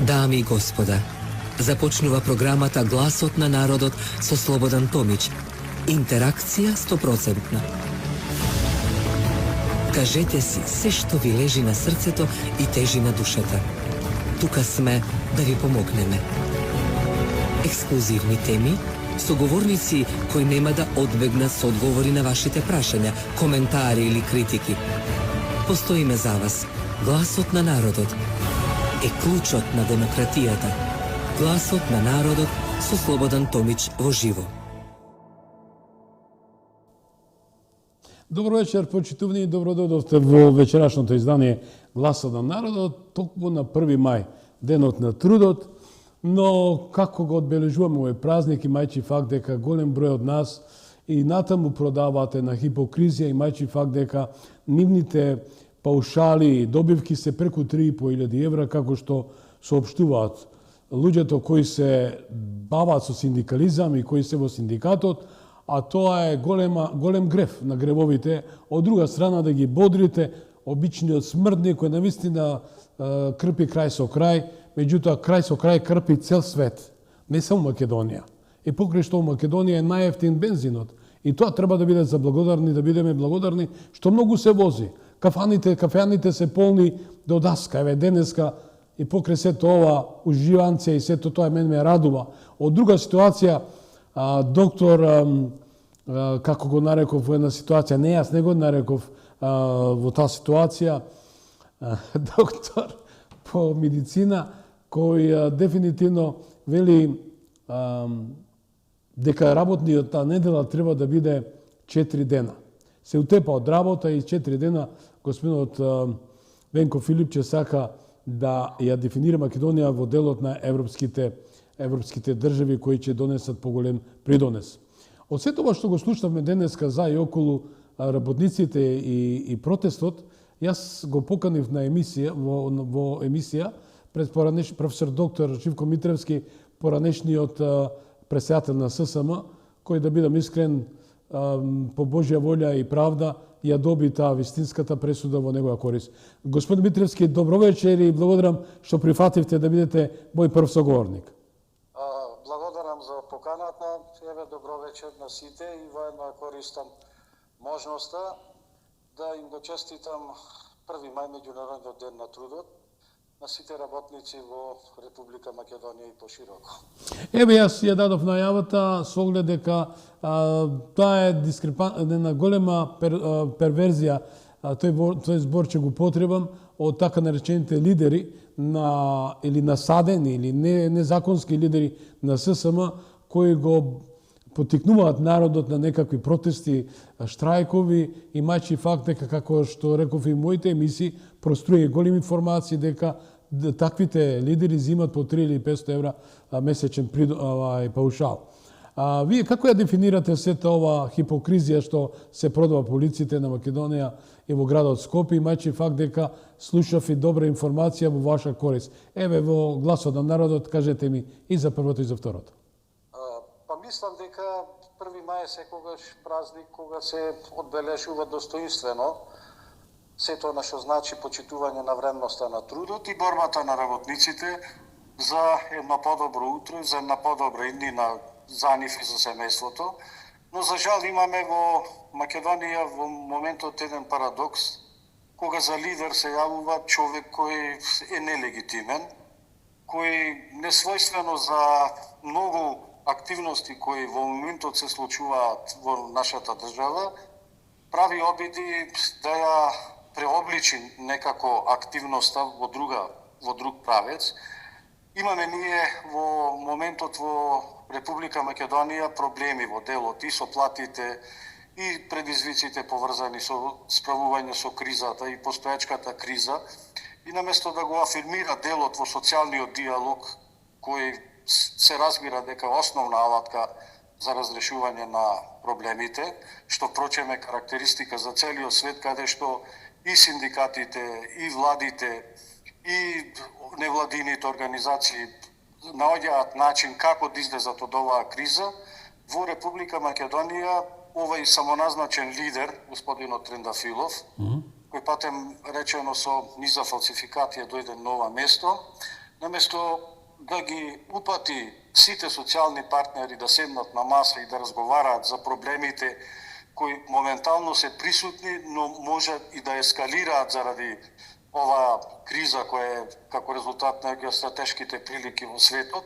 Дами и господа, започнува програмата Гласот на народот со Слободан Томич. Интеракција 100%. Кажете си се што ви лежи на срцето и тежи на душата. Тука сме да ви помогнеме. Ексклузивни теми, соговорници кои нема да одбегнат со одговори на вашите прашања, коментари или критики. Постоиме за вас. Гласот на народот е клучот на демократијата. Гласот на народот со Слободан Томич во живо. Добро вечер, почитувани, и добро дојдовте во вечерашното издание Гласот на народот, токму на 1 мај, денот на трудот, но како го одбележуваме овој празник, имајќи факт дека голем број од нас и натаму продавате на хипокризија, имајќи факт дека нивните паушали и добивки се преку 3.500 евра, како што соопштуваат луѓето кои се бават со синдикализам и кои се во синдикатот, а тоа е голем греф на гревовите. Од друга страна да ги бодрите обичниот смртник кој навистина крпи крај со крај, меѓутоа крај со крај крпи цел свет, не само Македонија. И покрај што Македонија е најевтин бензинот. И тоа треба да биде заблагодарни, да бидеме благодарни што многу се вози. Кафеаните се полни до даска, еве денеска, и покрај сето ова уживанција и сето тоа мене ме радува. Од друга ситуација, доктор, како го нареков во една ситуација, не јас не го нареков во таа ситуација, доктор по медицина, кој дефинитивно вели дека работниот недела треба да биде 4 дена. Се утепа од работа и 4 дена господинот Венко Филипче сака да ја дефинира Македонија во делот на европските држави кои ќе донесат поголем придонес. Од сето ова што го слушнавме денеска за и околу работниците и протестот, јас го поканив на емисија, во емисија пред професор доктор Живко Митревски, поранешниот председател на ССМ, кој, да бидам искрен, по Божја волја и правда ја доби таа вистинската пресуда во негова корист. Господин Митревски, добро вечер и благодарам што прифативте да бидете мој прв соговорник. Благодарам за поканата. Еве, добро вечер на сите и воедно користам можноста да им го честитам 1 мај, меѓународниот ден на трудот, на сите работници во Република Македонија и пошироко. Еве, јас ја дадов најавата со оглед дека таа е една голема перверзија, тој збор ќе го потребам, од така наречените лидери или насадени или незаконски лидери на ССМ, кои го потикнуваат народот на некакви протести, штрајкови, имајќи факт дека, како што реков и моите емисии, проструи големи информации дека таквите лидери зимат по 3 или 500 евра месечен паушал. Вие како ја дефинирате сета ова хипокризија што се продава по улиците на Македонија и во градот Скопје, имајќи факт дека слушав и добра информација во ваша корист? Еве, во Гласот на народот, кажете ми и за првото и за второто. Мислам дека 1 мај е секогаш празник кога се одбележува достоинствено сето на што значи почитување на вредноста на трудот и борбата на работниците за едно подобро утро, за една подобра иднина за нив и за семејството. Но за жал имаме во Македонија во моментот еден парадокс, кога за лидер се јавува човек кој е нелегитимен, кој несвојствено за многу активности кои во моментот се случуваат во нашата држава, прави обиди да ја преобличи некако активноста во друг правец. Имаме ние во моментот во Република Македонија проблеми во делот и со платите и предизвиците поврзани со справување со кризата и постоечката криза, и наместо да го афирмира делот во социјалниот диалог, кој се разбира дека основна алатка за разрешување на проблемите, што впрочем е карактеристика за целиот свет, каде што и синдикатите, и владите, и невладините организации наоѓаат начин како да излезат од оваа криза. Во Република Македонија овој самоназначен лидер, господинот Трендафилов, кој патем речено со низа фалсификатија дојде на ова место, наместо да ги упати сите социјални партнери да седнат на маса и да разговараат за проблемите кои моментално се присутни, но можат и да ескалираат заради оваа криза која е како резултат на геостратешките прилики во светот,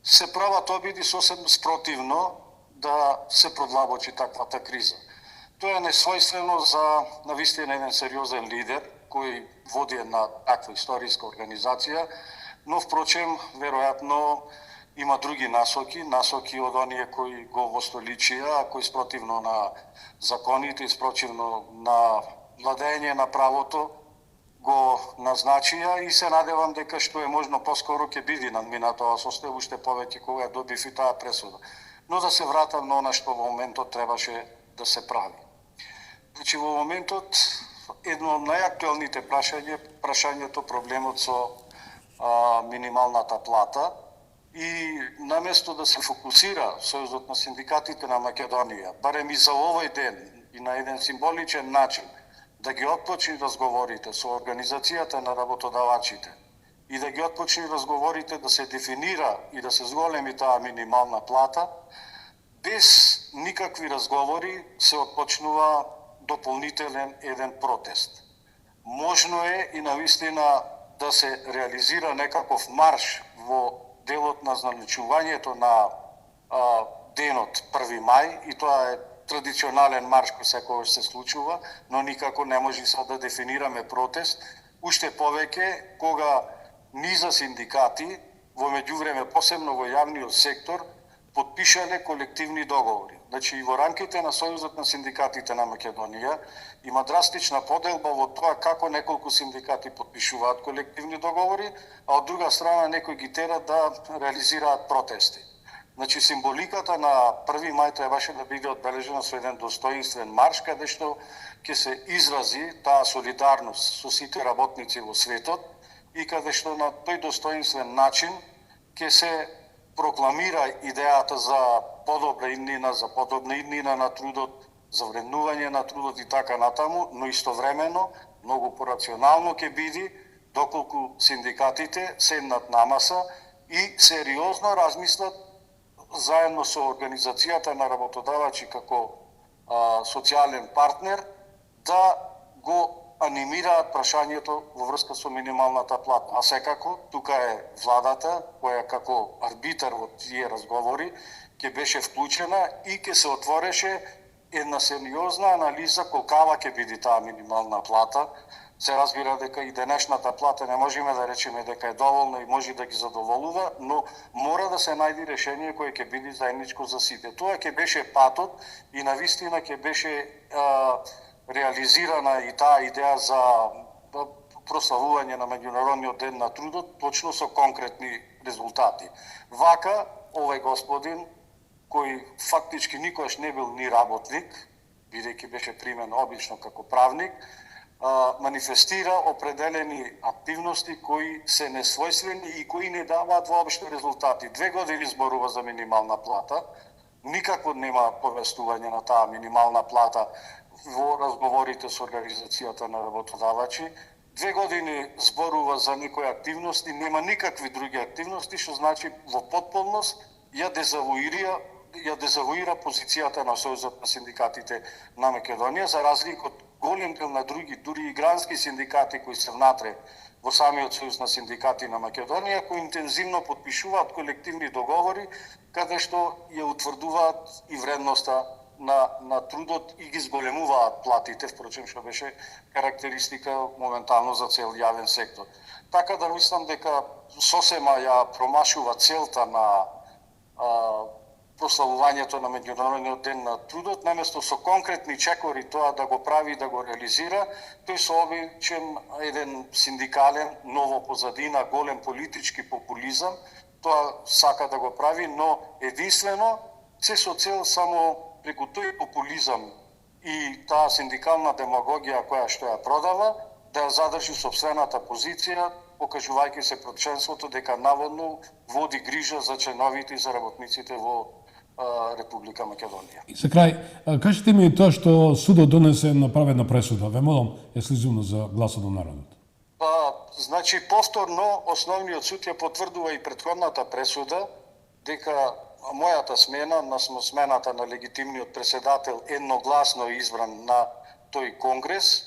се прават обиди сосем спротивно да се продлабочи таквата криза. Тоа е несвојствено за навистина еден сериозен лидер кој води една таква историска организација, но впрочем, веројатно има други насоки од оние кои го востоличија, кои спротивно на законите и спротивно на владење на правото го назначија и се надевам дека што е можно поскоро ќе биде надмина тоа состојба уште повеќе кога добив и таа пресуда. Но да се вратам на она што во моментот требаше да се прави. Значи во моментот едно од најактуелните прашањето проблемот со минималната плата и наместо да се фокусира Сојузот на синдикатите на Македонија, барем и за овој ден и на еден символичен начин, да ги отпочни разговорите со организацијата на работодавачите и да ги отпочни разговорите да се дефинира и да се зголеми таа минимална плата, без никакви разговори се отпочнува дополнителен еден протест. Можно е и навистина да се реализира некаков марш во делот на означувањето на денот 1 мај и тоа е традиционален марш кој секогаш се случува, но никако не може сега да дефинираме протест, уште повеќе кога низа синдикати во меѓувреме посебно во јавниот сектор потпишале колективни договори. Значи и во рамките на Сојузот на синдикатите на Македонија има драстична поделба во тоа како неколку синдикати потпишуваат колективни договори, а од друга страна некои ги терат да реализираат протести. Значи символиката на 1 мај требаше да биде одбележена со еден достоинствен марш каде што ќе се изрази таа солидарност со сите работници во светот и каде што на тој достоинствен начин ќе се прокламира идејата за подобра иднина на трудот, за вреднување на трудот и така натаму, но истовремено многу порационално ќе биде доколку синдикатите седнат на маса и сериозно размислат заедно со организацијата на работодавачи како социјален партнер да го анимираат прашањето во врска со минималната плата. А секако, тука е владата, која како арбитар во тие разговори ќе беше вклучена и ќе се отвореше една сериозна анализа колкава ќе биде таа минимална плата. Се разбира дека и денешната плата не можеме да речеме дека е доволна и може да ги задоволува, но мора да се најде решение кое ќе биде заедничко за сите. Тоа ќе беше патот и навистина ќе беше реализирана и таа идеја за прославување на Меѓународниот ден на трудот, точно со конкретни резултати. Вака, овој господин, кој фактички никогаш не бил ни работник, бидејќи беше примен обично како правник, манифестира определени активности кои се несвојствени и кои не даваат воопшто резултати. 2 години зборува за минимална плата, никако нема повестување на таа минимална плата во разговорите со организацијата на работодавачи. 2 години зборува за некои активности, нема никакви други активности, што значи во потполност ја дезавуира позицијата на Сојузот на синдикатите на Македонија, за разлика од голем дел на други, дури и грански синдикати кои се внатре во самиот Сојуз на синдикати на Македонија, кои интензивно потпишуваат колективни договори, каде што ја утврдуваат и вредноста на трудот и ги зголемуваат платите, впрочем што беше карактеристика моментално за цел јавен сектор. Така да мислам дека сосема ја промашува целта на прославувањето на Меѓународниот ден на трудот, наместо со конкретни чекори тоа да го прави и да го реализира, тој со обичен еден синдикален, ново позадина, голем политички популизам, тоа сака да го прави, но единствено се со цел само преку тој популизам и таа синдикална демагогија која што ја продава, да ја задржи собствената позиција, покажувајќи се пред членството дека наводно води грижа за членовите и за работниците во Република Македонија. И за крај, кажете ми тоа што судот донесе направена пресуда. Ве молам, ексклузивно за гласот на народот. Значи, повторно, основниот суд ја потврдува и претходната пресуда, дека мојата смена, на смената на легитимниот преседател едногласно избран на тој конгрес,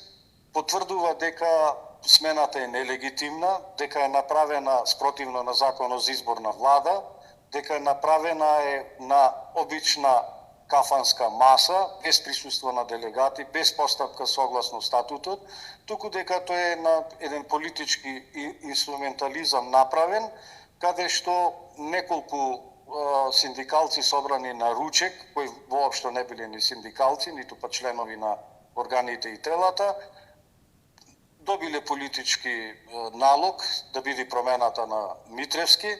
потврдува дека смената е нелегитимна, дека е направена спротивно на законот за избор на влада, дека е направена на обична кафанска маса, без присуство на делегати, без постапка согласно статутот, туку дека тој е на еден политички инструментализам направен, каде што неколку синдикалци собрани на ручек, кои воопшто не биле ни синдикалци, ниту па членови на органите и телата, добиле политички налог да биде промената на Митревски,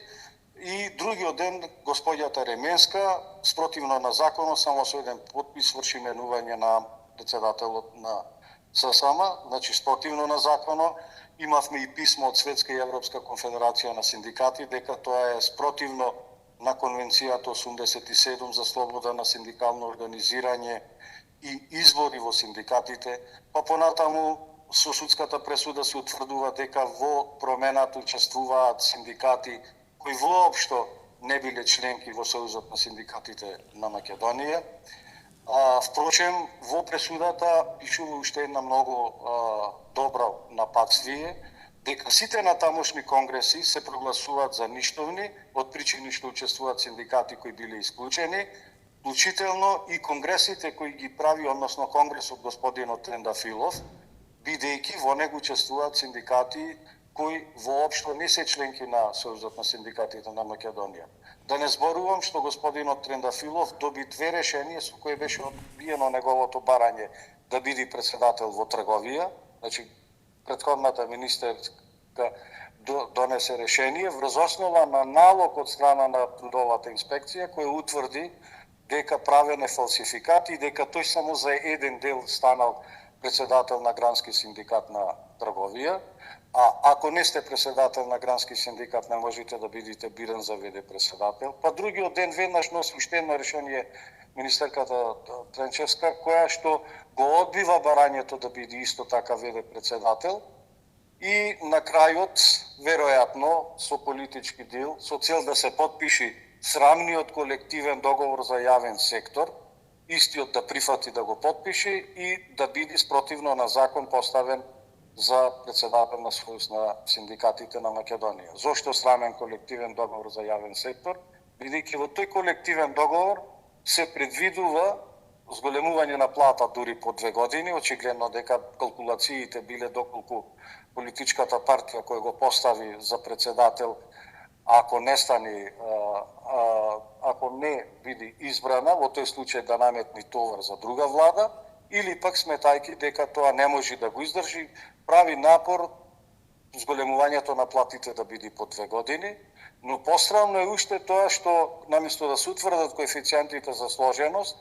и другиот ден господјата Ременска, спротивно на законот, само со еден потпис врши именување на председателот на ССМ, значи спротивно на законот. Имавме и писмо од Светска и Европска конфедерација на синдикати дека тоа е спротивно на Конвенцијата 87 за слобода на синдикално организирање и избори во синдикатите, па понатаму со судската пресуда се утврдува дека во промената учествуваат синдикати кои воопшто не биле членки во Сојузот на синдикатите на Македонија. Впрочем, во пресудата пишува уште една многу добра нападствие, дека сите на тамошни конгреси се прогласуваат за ништовни од причини што учествуваат синдикати кои биле исклучени, вклучително и конгресите кои ги прави, односно конгресот господинот Трендафилов, бидејќи во него учествуваат синдикати кои воопшто не се членки на Сојузот на синдикатите на Македонија. Да не зборувам што господинот Трендафилов доби 2 решенија со кои беше одбиено неговото барање да биде председател во трговија, значи претходната министерка донесе решение врз основа на налог од страна на трудовата инспекција која утврди дека правен е фалсификат и дека тој само за еден дел станал председател на грански синдикат на трговија, а ако не сте председател на грански синдикат не можете да бидете биран за ВД председател. Па другиот ден веднаш носи уште едно решение министерката Тренчевска која што го одбива барањето да биде исто така ВД председател и на крајот веројатно со политички дел со цел да се потпиши срамниот колективен договор за јавен сектор, истиот да прифати да го потпише и да биде спротивно на закон поставен за председател на Сојуз на синдикатите на Македонија. Зошто срамен колективен договор за јавен сектор? Бидејќи во тој колективен договор се предвидува зголемување на плата дури по 2 години, очигледно дека калкулациите биле доколку политичката партија која го постави за председател, ако не стани, ако не биде избрана, во тој случај да наметни товар за друга влада, или пак сметајќи дека тоа не може да го издржи, прави напор зголемувањето на платите да биде по 2 години, но посрамно е уште тоа што наместо да се утврдат коефициентите за сложеност,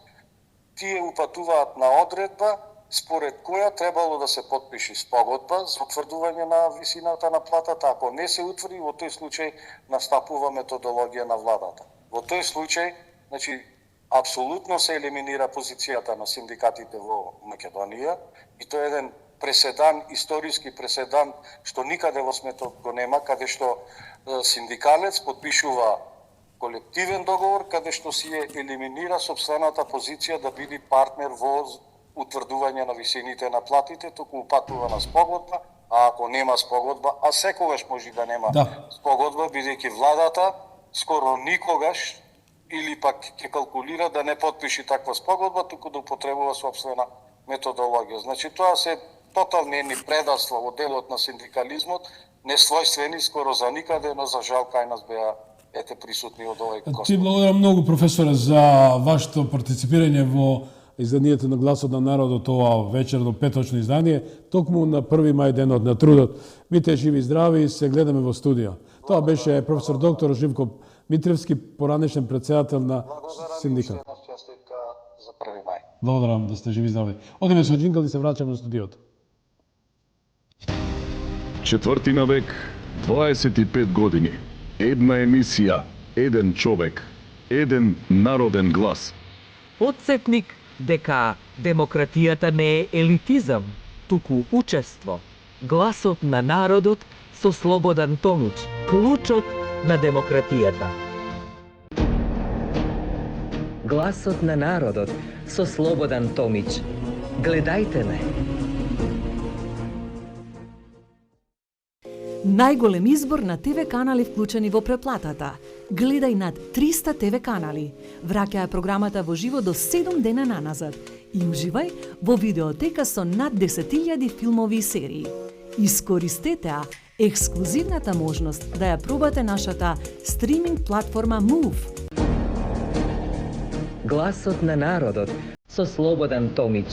тие упатуваат на одредба според која требало да се потпиши спогодба за утврдување на висината на платата. Ако не се утврди, во тој случај настапува методологија на владата. Во тој случај, значи, апсолутно се елиминира позицијата на синдикатите во Македонија и тоа е еден преседан, историски преседан, што никаде во светот го нема, каде што синдикалец потпишува колективен договор, каде што си ја елиминира сопствената позиција да биде партнер во утврдување на висините на платите, туку упатува на спогодба, а ако нема спогодба, а секогаш може да нема спогодба, бидејќи владата скоро никогаш или пак ќе калкулира да не потпиши таква спогодба, туку да употребува собствена методологија. Значи тоа се тотални предавства во делот на синдикализмот, несвојствени скоро за никаде, но за жал кај нас беа присутни од овој костюм. Ти благодарам многу, професоре, за вашето партиципирање во изданието на Гласот на народот ова вечерно петочно издание, токму на 1 мај денот на трудот. Бите живи и здрави и се гледаме во студио. Тоа беше професор доктор Живко Митревски, поранешен председател на синдикат. За 1 мај. Благодарам да сте живи и здрави. Одиме со джингл и се враќаме на студиото. Четвртина век, 25 години, една емисија, еден човек, еден народен глас. Подсетник дека демократијата не е елитизам, туку учество. Гласот на народот со Слободан Томич, клучот на демократијата. Гласот на народот со Слободан Томич. Гледајте ме. Најголем избор на ТВ канали вклучени во преплатата. Гледај над 300 ТВ канали. Враќај програмата во живо до 7 дена наназад. И уживај во видеотека со над 10.000 филмови и серии. Искористете ја ексклузивната можност да ја пробате нашата стриминг платформа Move. Гласот на народот со Слободан Томич.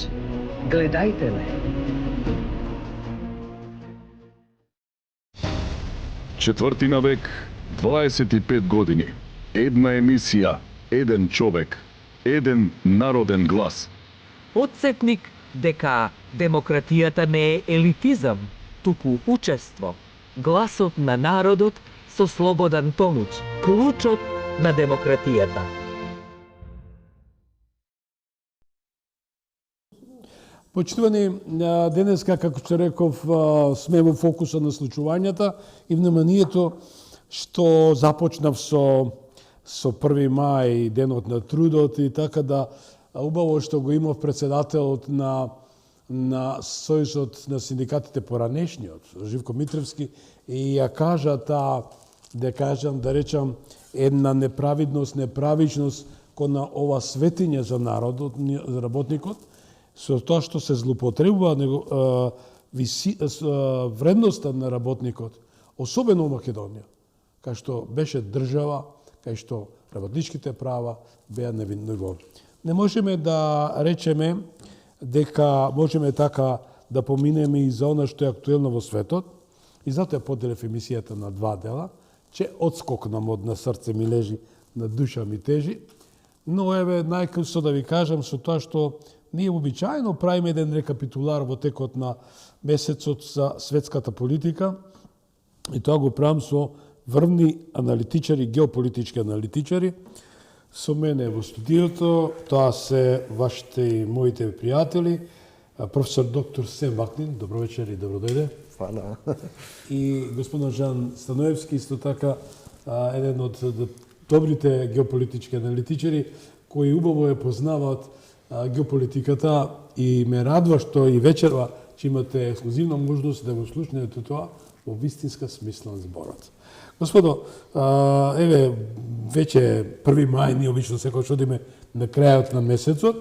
Гледајте ме. Четвртина век, 25 години. Една емисија, еден човек, еден народен глас. Потсетник дека демократијата не е елитизам, туку учество. Гласот на народот со Слободан Томич, клучот на демократијата. Почитувани, денеска, како што реков, сме во фокусот на случувањата и вниманието што започнав со 1. мај, денот на трудот и така да убаво што го имав председателот на Сојузот на синдикатите поранешниот, Живко Митревски, и ја кажа таа, да речам, една неправедност, неправичност кон на ова светиње за народот, за работникот, со тоа што се злоупотребува вредноста на работникот, особено во Македонија, кај што беше држава, кај што работничките права беа на ниво. Не можеме да речеме дека можеме така да поминеме и за она што е актуелно во светот, и затоа ја поделев емисијата на 2 дела, че одскокнам од на срце ми лежи, на душа ми тежи, но еве најкрсо да ви кажам со тоа што ние обичаено правиме еден рекапитулар во текот на месецот за светската политика и тоа го правам со врвни аналитичари, геополитички аналитичари. Со мене во студиото, тоа се вашите и моите пријатели, професор доктор Сем Ваклин, добро вечер и добро дојде. Фала. И господин Жан Становевски, исто така, еден од добрите геополитички аналитичари, кои убаво ја познаваат геополитиката и ме радва што и вечерва че имате ексклузивна можност да го слушнете тоа во вистинска смисла на зборот. Господо, еве, веќе 1. мај, ние обично секој одиме на крајот на месецот,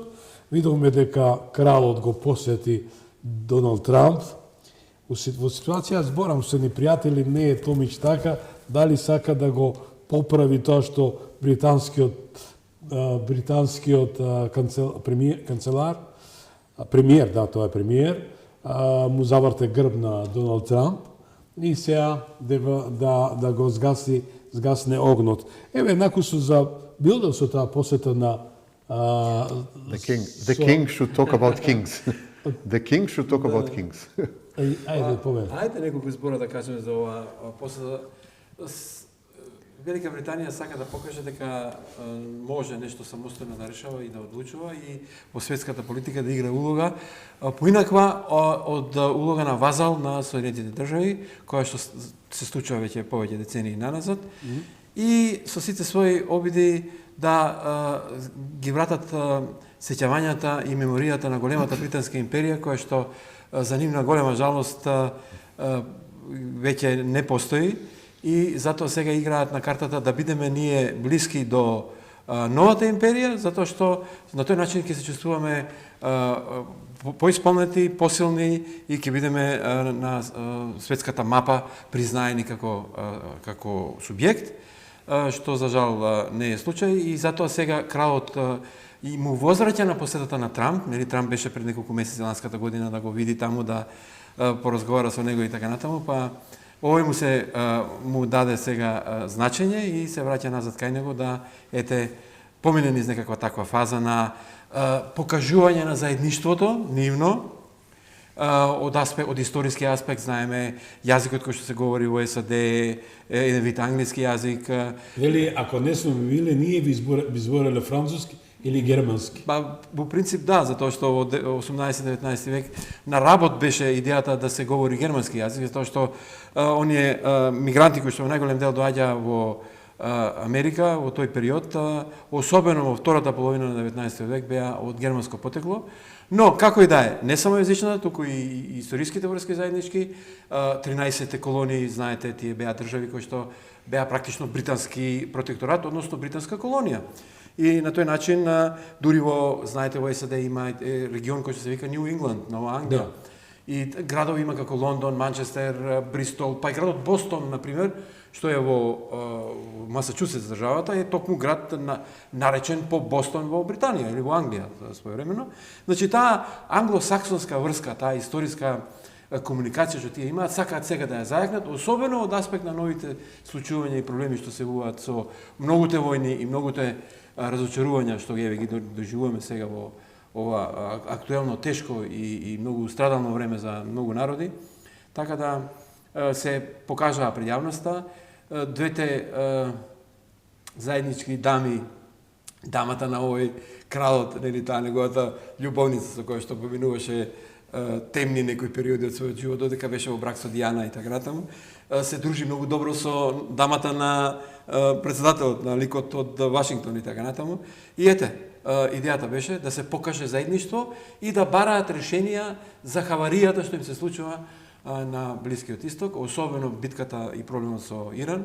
видовме дека кралот го посети Доналд Трамп. Во ситуација, зборам со ни пријатели, не е Томич така, дали сака да го поправи тоа што британскиот премиер, да, тоа е премиер, му заврте грб на Доналд Трамп и сега да го згасне огнот. Еве, накој со за билдел со таа посета на The king should talk about kings. The king should talk about kings. Ајде, повеќе. Ајде неколку збора да кажеме за ова посета. Велика Британија сака да покаже дека може нешто самостојно да решава и да одлучува и во светската политика да игра улога поинаква од улога на вазал на Соединетите држави, која што се случува веќе повеќе децении наназад, и со сите своји обиди да ги вратат сеќавањата и меморијата на големата британска империја, која што за нивна голема жалост веќе не постои. И затоа сега играат на картата да бидеме ние блиски до новата империја, затоа што на тој начин ќе се чувствуваме поиспомнети, посилни и ќе бидеме на светската мапа признаени како субјект, што за жал не е случај, и затоа сега кралот и му возвраќа на посетата на Трамп. Нели Трамп беше пред неколку месеци ланската година да го види таму, да поразговара со него и така натаму, па овој му даде сега значење и се враќа назад кај него да помине низ некаква таква фаза на покажување на заедништвото нивно од историски аспект. Знаеме јазикот кој што се говори во САД е еден вид англиски јазик. Вели, ако не сме били, ние би избореле француски или германски? Па, во принцип да, затоа што во 18-19 век на работ беше идејата да се говори германски јазик, затоа што оние мигранти кои што во најголем дел доаѓа во Америка во тој период, особено во втората половина на 19 век, беа од германско потекло. Но, како и да е, не само јазичната, туку и историските врски заеднички, 13 колонии, знаете, тие беа држави кои што беа практично британски протекторат, односно британска колонија. И на тој начин, дури во, знаете, во САД има регион кој што се вика Нью Ингланд, Нова Англија. Да. И градови има како Лондон, Манчестер, Бристол, па и градот Бостон, например, што е во Масачусетс државата, е токму град наречен по Бостон во Британија или во Англија своевремено. Значи, таа англосаксонска врска, таа историска комуникација што тие имаат, сакаат сега да ја зајакнат, особено од аспект на новите случувања и проблеми што се вуваат со многуте војни и многуте разочарувања што ги доживуваме сега во ова актуелно тешко и многу страдално време за многу народи. Така да се покажаа пред јавноста двете заеднички дами, дамата на овој кралот, нели таа неговата љубовница со која што поминуваше темни некои периоди од својот живот, додека беше во брак со Дијана и така натаму, се дружи многу добро со дамата на председателот на ликот од Вашингтон и така натаму. И ете, идејата беше да се покаже заедништво и да бараат решенија за хаваријата што им се случува на Блискиот Исток, особено битката и проблемот со Иран,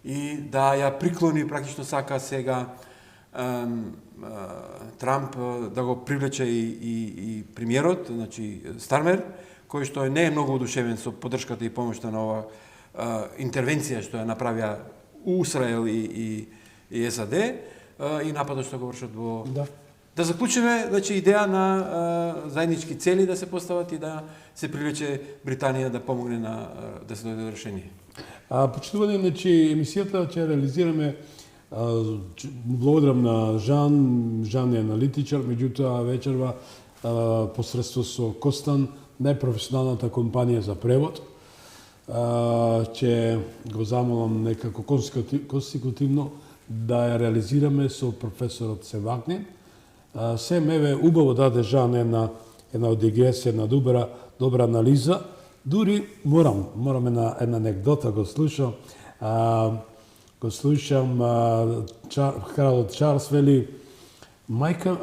и да ја приклони, практично сака сега Трамп да го привлече и премиерот, значи Стармер, кој што не е многу одушевен со поддршката и помошта на ова интервенција што ја направија Израел и САД и нападот што го вршат во... Да заклучиме, значи, идеја на заеднички цели да се постават и да се привлече Британија да помогне да се дојде до решение. Почитуване, значи, емисијата ќе реализираме, благодарам на Жан е аналитичар, меѓутоа вечерва посредство со Костан, најпрофесионалната компанија за превод, ќе го замолам некако конститутивно да ја реализираме со професорот Севакнин. Сем еве убаво даде Жан една дигесија, една добра анализа. Дури морам една анекдота го слушам. Кралот Чарлс вели мајка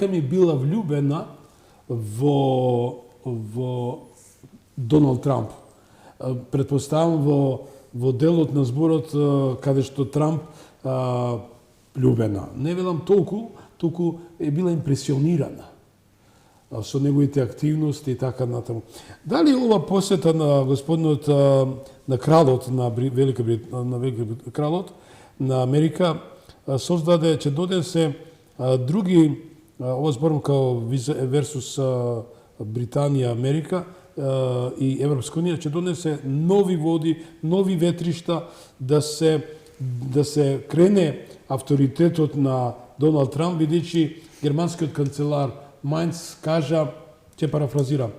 ми била влюбена во Доналд Трамп. Претпоставам во делот на зборот каде што Трамп љубена. Не велам толку е била импресионирана со неговите активности и така натаму. Дали ова посета на господинот на кралот на Велика кралот на Америка создаде, ќе донесе други, ова зборам као версус Британија, Америка и Европска унија, ќе донесе нови води, нови ветришта, да се крене авторитетот на Доналд Трамп, бидејќи германскиот канцелар Мајнц кажа, ќе парафразирам,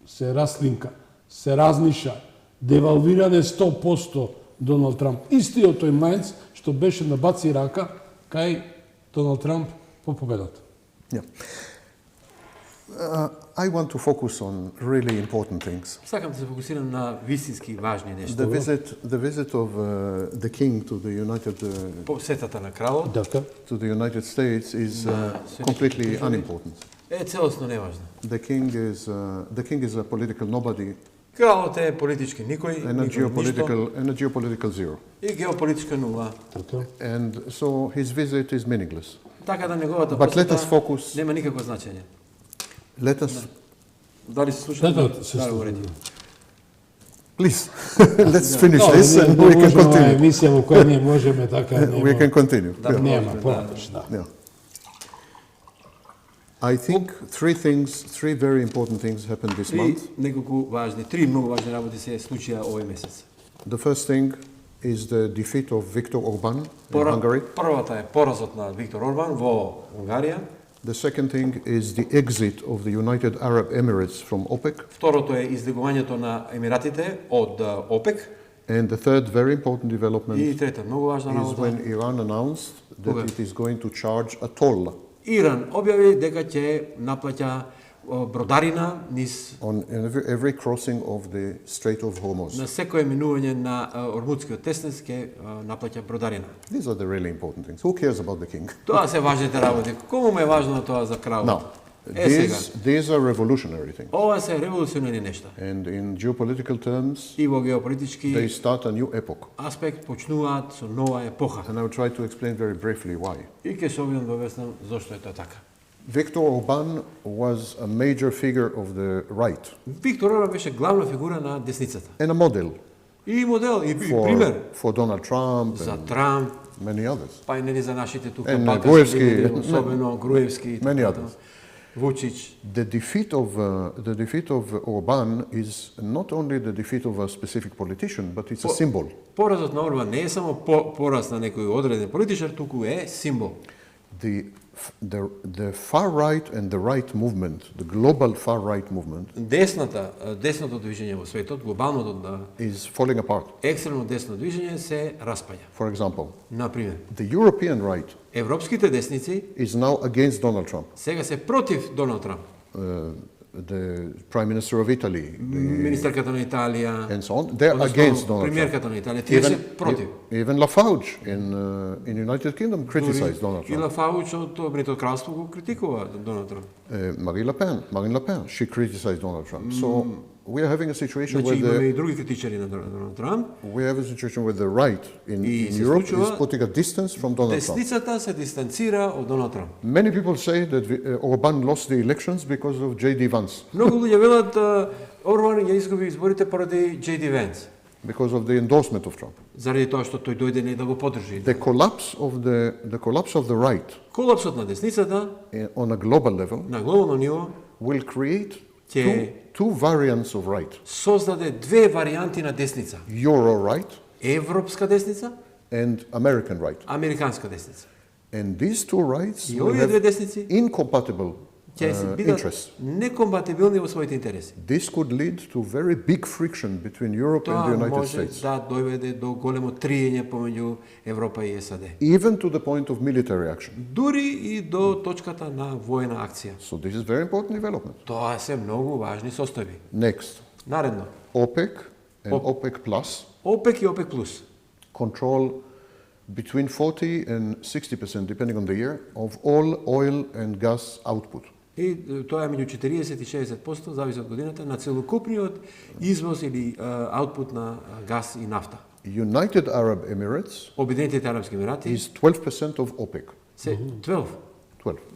се расклинка, се разниша, девалвиране 100% Доналд Трамп. Истиот тој Мајнц што беше набаци рака кај Доналд Трамп по победата. Yeah. I want to focus on really important things. Сакам да се фокусирам на вистински важни нешта. The visit of the king to the Посетата на кралот to the United States is completely unimportant. Е целосно неважна. The king is a political nobody. Кралот е политички никој, and a geopolitical zero. И геополитичка нула. And so his visit is meaningless. Така да неговата But let us посета focus. нема никакво значење. Let us. Дали се слушате? Да, Please, let's finish this and we can continue. Емисија во која ние можеме така We can continue. Нема понатоа. Yeah. I think three very important things happened this month. Неколку важни, три многу важни работи се случија овој месец. The first thing is the defeat of Viktor Orban in Hungary. Првата е поразот на Виктор Орбан во Унгарија. The second thing is the exit of the United Arab Emirates from OPEC. Второто е излегувањето на Емиратите од ОПЕК. And the third very important И development трета, многу важна is работа. when Iran announced that Okay. it is going to charge a toll Иран објави дека ќе наплаќа бродарина низ on every crossing of the Strait of Hormuz. на секое минување на Ормудскиот теснес ќе наплаќа бродарина. These are the really important things. Who cares about the king? Тоа се важните работи. Кому му е важно тоа за кралот? Now, Сега, these are revolutionary things. ова се револуционарни нешта. And in geopolitical terms, И во геополитички they start a new epoch. аспект почнуваат со нова епоха. And I will try to explain very briefly why. И ќе се објавам да објаснам зошто е тоа така. Viktor Orban was a major figure of the right Виктор Орбан беше главна фигура на десницата. and a model И модел, и пример for Donald Trump за and Трамп, many others. па и нели за нашите тука And балкански Груевски, лидери, особено Груевски и many така others. Вучич. The defeat of Orban is not only the defeat of a specific politician, but it's a symbol. Поразот на Орбан не е само пораз на некој одреден политичар, туку е символ. The far right and the right movement, the global far right movement, Десното движење во светот, глобалното is falling apart. екстремно десно движење се распаѓа. For example, Например, the European right европските десници is now against Donald Trump. сега се против Доналд Трамп. The Prime Minister of Italy, Министерката на Италија, and so on, they're against Donald Trump. премиерката на Италија, тие се против. Even Lafarge in United Kingdom criticized Donald И Trump. Лафауч од Обединетото кралство го критикува Доналд Трамп. Marine Le Pen, she criticized Donald Trump. So we are having a situation Значи имаме where и други критичари на Доналд Трамп. we have a situation where the right in И се Europe случува, is putting a distance from Donald Trump. Десницата се дистанцира од Доналд Трамп. Many people say that Orban lost the elections because of J.D. Vance, Многу луѓе велат Орбан ја изгуби изборите поради J.D. Венс, because of the endorsement of Trump. заради тоа што тој дојде не да го поддржи. The collapse of the right Колапсот на десницата on a global level на глобално ниво will create ќе two variants of right. создаде две варијанти на десница. Euro right Европска десница, and American right. американска десница. And these two rights И will овие две have десници incompatible ќе се бидат interests. некомпатибилни во своите интереси. This could lead to very big friction between Europe and the Тоа United може States, да доведе до големо триење помеѓу Европа и САД. even to the point of military action. Дури и до точката на воена акција. So this is very important development. Тоа се многу важни состојби. Next, Наредно, OPEC and OPEC Plus ОПЕК и ОПЕК плюс control between 40 and 60%, depending on the year, of all oil and gas output. и тоа е меѓу 40 и 60%, зависи од годината, на целокупниот извоз или аутпут на газ и нафта. United Arab Emirates Обединетите арапски емирати is 12% of OPEC. се 12.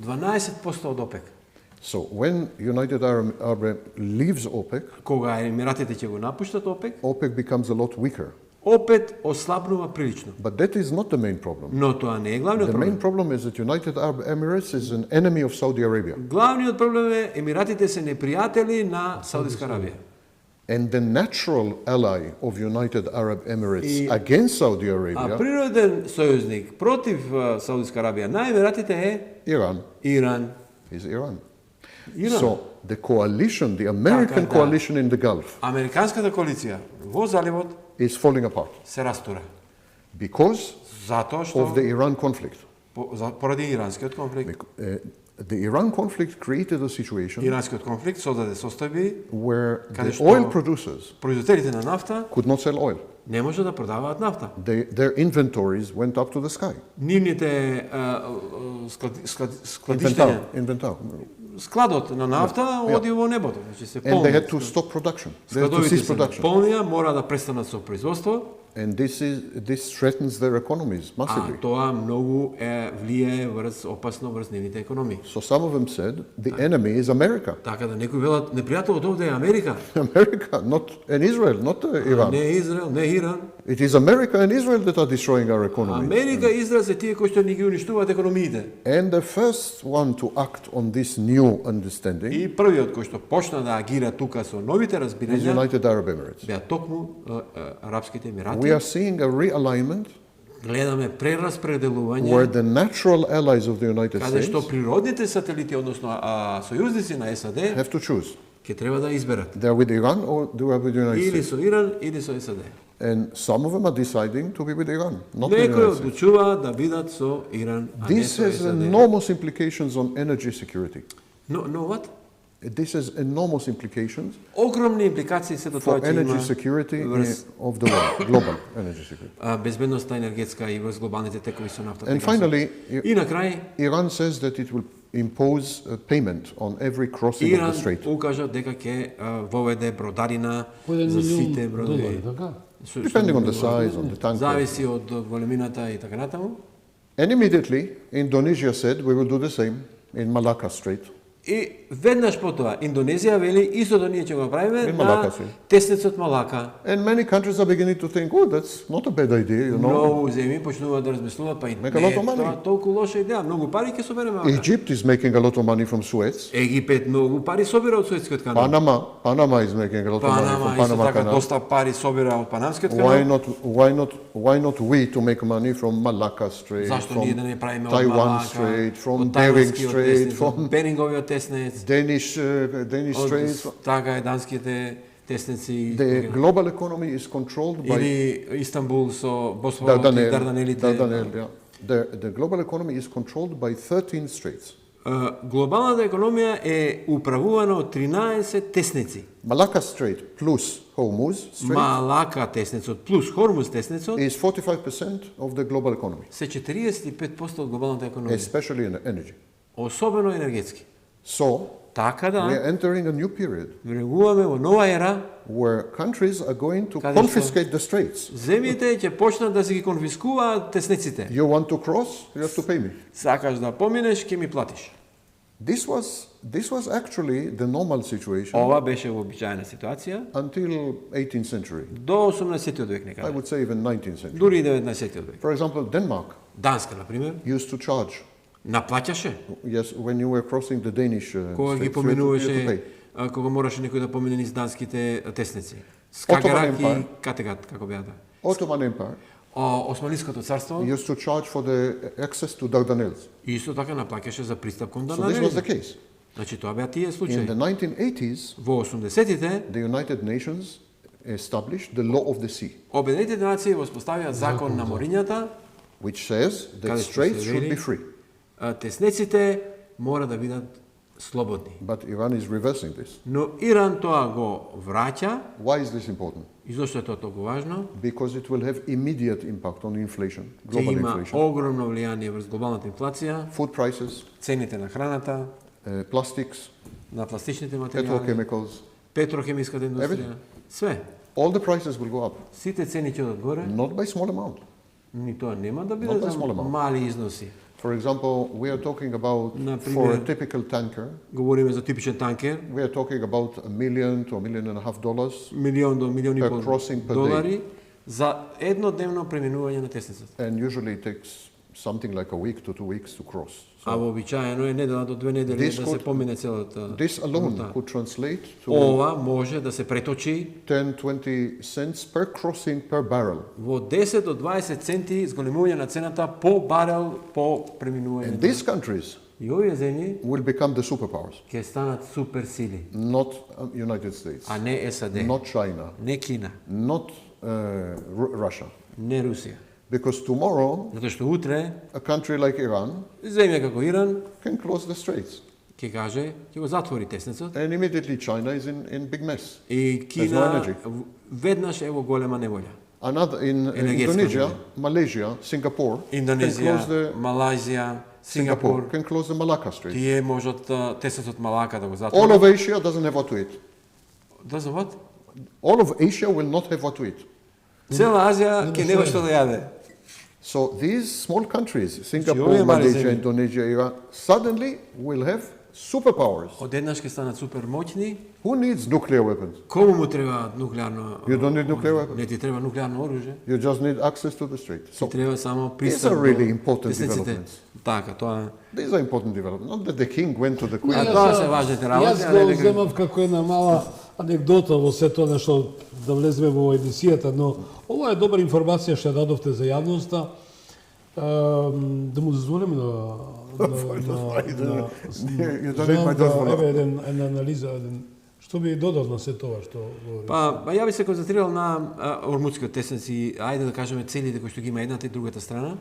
12% од ОПЕК. So when United Arab leaves OPEC, Кога емиратите ќе го напуштат ОПЕК, OPEC becomes a lot weaker. опет ослабнува прилично. But that is not the main problem. Но тоа не е главниот The main проблем. problem is that United Arab Emirates is an enemy of Saudi Arabia. Главниот проблем е емиратите се непријатели на Саудиска Арабија. And the natural ally of United Arab Emirates И- against Saudi А Arabia, природен сојузник против Саудиска Арабија на емиратите е Iran, Иран. is Iran. Иран. So the coalition, the American да. coalition in the Gulf, Американската коалиција во заливот is falling apart се растура. because Затоа што of the Iran conflict. поради иранскиот конфликт. The Iran conflict created a situation Иранскиот конфликт создаде состојби where Каде the што oil producers производителите на нафта could not sell oil. не може да продаваат нафта. Their inventories went up to the sky. Нивните складиштења, Inventar. складот на нафта оди во небото, значи се And they had to полни. stop production. They had to Складовите cease се production. полнија, мора да престанат со производство, And this threatens their economies а massively. тоа многу влијае опасно врз нивните економии. So some of them said the enemy is America. Така да некои велат непријателот овде е Америка, America, not and Israel, not Iran. не Израел, не Иран. It is America and Israel that are destroying our economy. Америка и Израел се тие кои што ни ги уништуваат економиите. And the first one to act on this new understanding И првиот кој што почна да агира тука со новите is разбирања United Arab Emirates. беа токму арапските емирати. We are seeing a realignment Гледаме прераспределување where the natural allies of the United каде што States природните сателити, односно сојузници на САД, have to choose. ќе треба да изберат. They're with Iran or they are with the United Или States. со Иран, или со САД. And some of them are deciding to be with Iran, not with the Некои United States. одлучуваат да бидат со Иран, а не This со has САД. enormous implications on energy security. No what? This has enormous implications Огромни импликации сето for тоа ќе energy има security врз of the world, global energy security. безбедноста енергетска и врз глобалните текови со нафтата. And finally, И на крај, Iran says that it will impose a payment on every crossing of Иран the strait. укажа дека ќе воведе бродарина По $1 за сите милион бродови. долари, така? Depending on the size, on the tanker. Зависи од големината и така натаму. And immediately, Indonesia said, we will do the same in Malacca Strait. И веднаш потоа Индонезија вели истото ние ќе го правиме In на Малака си. теснецот Малака. And many countries are beginning to think, oh, that's not a bad idea, you know. Многу земји почнуваат да размислуваат, па и Make a lot of не е money. тоа толку лоша идеја, многу пари ќе собереме. Egypt is making a lot of money from Suez. Египет многу пари собира од Суетскиот канал. Panama is making a lot of money Панама from исто Panama така Canal. доста пари собира од Панамскиот Why канал. not we to make money from Malacca Strait, Зашто from ние да не правиме од Taiwan Малака, Strait, from од Bering Тајванскиот Strait, теснец, from од Беринговиот теснец, Danish Straits. од така е данските теснеци, The global economy is controlled by или Истанбул со Босфорот и Дарданелите. Dardanelle, yeah. The global economy is controlled by 13 straits. Глобалната економија е управувана од 13 теснеци. Malacca Strait plus Hormuz Strait Малака теснецот плюс Хормуз теснецот is 45% of the global economy, се 45% од глобалната економија, especially in energy. особено енергетски. So Така we да, are entering a new period влегуваме во нова ера, where countries are going to Каде што? confiscate the straits. земјите ќе почнат да си ги конфискуваат теснеците. You want to cross, you have to pay me. Сакаш да поминеш, ќе ми платиш. This was actually the normal situation Ова беше вообичаена ситуација until 18th century. до 18 век I некаде. would say even 19th century. Дури и 19 век. For example, Denmark Данска, например, used to charge. наплаќаше Yes, when you were crossing the Danish кога ги straits, you had to поминуваше, pay. кога мораше некој да помине низ данските теснеци. Ottoman Скагарак и Empire. Категат, како беа да. Ottoman Empire Османското царство used to charge for the access to Dardanelles. исто така наплаќаше за пристап кон So this was the Дарданелите. case. Значи тоа беа тие In случаи. the 1980s, Во 80-тите the United Nations established the law of the sea, Обединетите нации воспоставија закон на морињата, which says that Каде што straits се should вели, be free. теснеците мора да бидат слободни. But Iran is reversing this. Но Иран тоа го враќа. Why is this important? И зошто е тоа толку важно? Because it will have immediate impact on inflation, Ќе global има inflation, огромно влијание врз глобалната инфлација, food prices, цените на храната, plastics, на пластичните материјали, petrochemicals. петрохемиската индустрија, Everything. све. All the prices will go up, Сите цени ќе одат горе, not by small amount. ни тоа нема да Not биде by за small amount. мали износи. For example, we are talking about, Например, for a typical tanker, Говориме за типичен танкер, we are talking about $1 million to $1.5 million милион до милион и Per пол crossing per долари за еднодневно преминување на тесницата. and usually it takes something like a week to 2 weeks to cross. А вообичаено е недела до 2 недели This да се could- помине целата This alone рута. could translate to Ова може да се преточи 10-20 cents per crossing per barrel. во 10 до 20 центи зголемување на цената по барел по преминување. And these countries И овие земји will become the superpowers, ќе станат супер сили, not United States, а не САД, not China, не Кина, not Russia. не Русија. Because tomorrow, Затоа што утре a country like Iran земја како Иран can close the straits. ќе каже, ќе го затвори теснецот And immediately China is in big mess. и no Кина energy. веднаш е во голема неволја. Another in Energetska Indonesia, zemlja. Malaysia, Singapore can Индонезија, close the Малајзија, Singapore Сингапур, can close the Malacca Strait. тие можат теснецот Малака да го All затворат. of Asia doesn't have what to eat. Да за what? All of Asia will not have what to eat. Цела Азија ќе нема што да јаде. So these small countries, ovие Singapore, мали Malaysia, земји. Indonesia, Iran, suddenly will have superpowers. Одеднаш ќе станат супер моќни. Who needs nuclear weapons? Кому му треба нуклеарно? You don't need nuclear weapons. Не ти треба нуклеарно оружје. You just need access to the strait. Ти So треба само these пристап are really до important теснеците. developments. Така, тоа These are important developments. Not that the king went to the queen. А тоа се важните работи, Јас а не го дека земав како една мала анекдота во се тоа нешто да влеземе во емисијата, но ова е добра информација што ја дадовте за јавноста. Да му дозволиме You don't need my Желам да дозвола. еве една анализа, еден Што би додал на се тоа што говориш? Па ја би се концентрирал на ормудскиот тесенец и ајде да кажеме целите кои што ги има едната и другата страна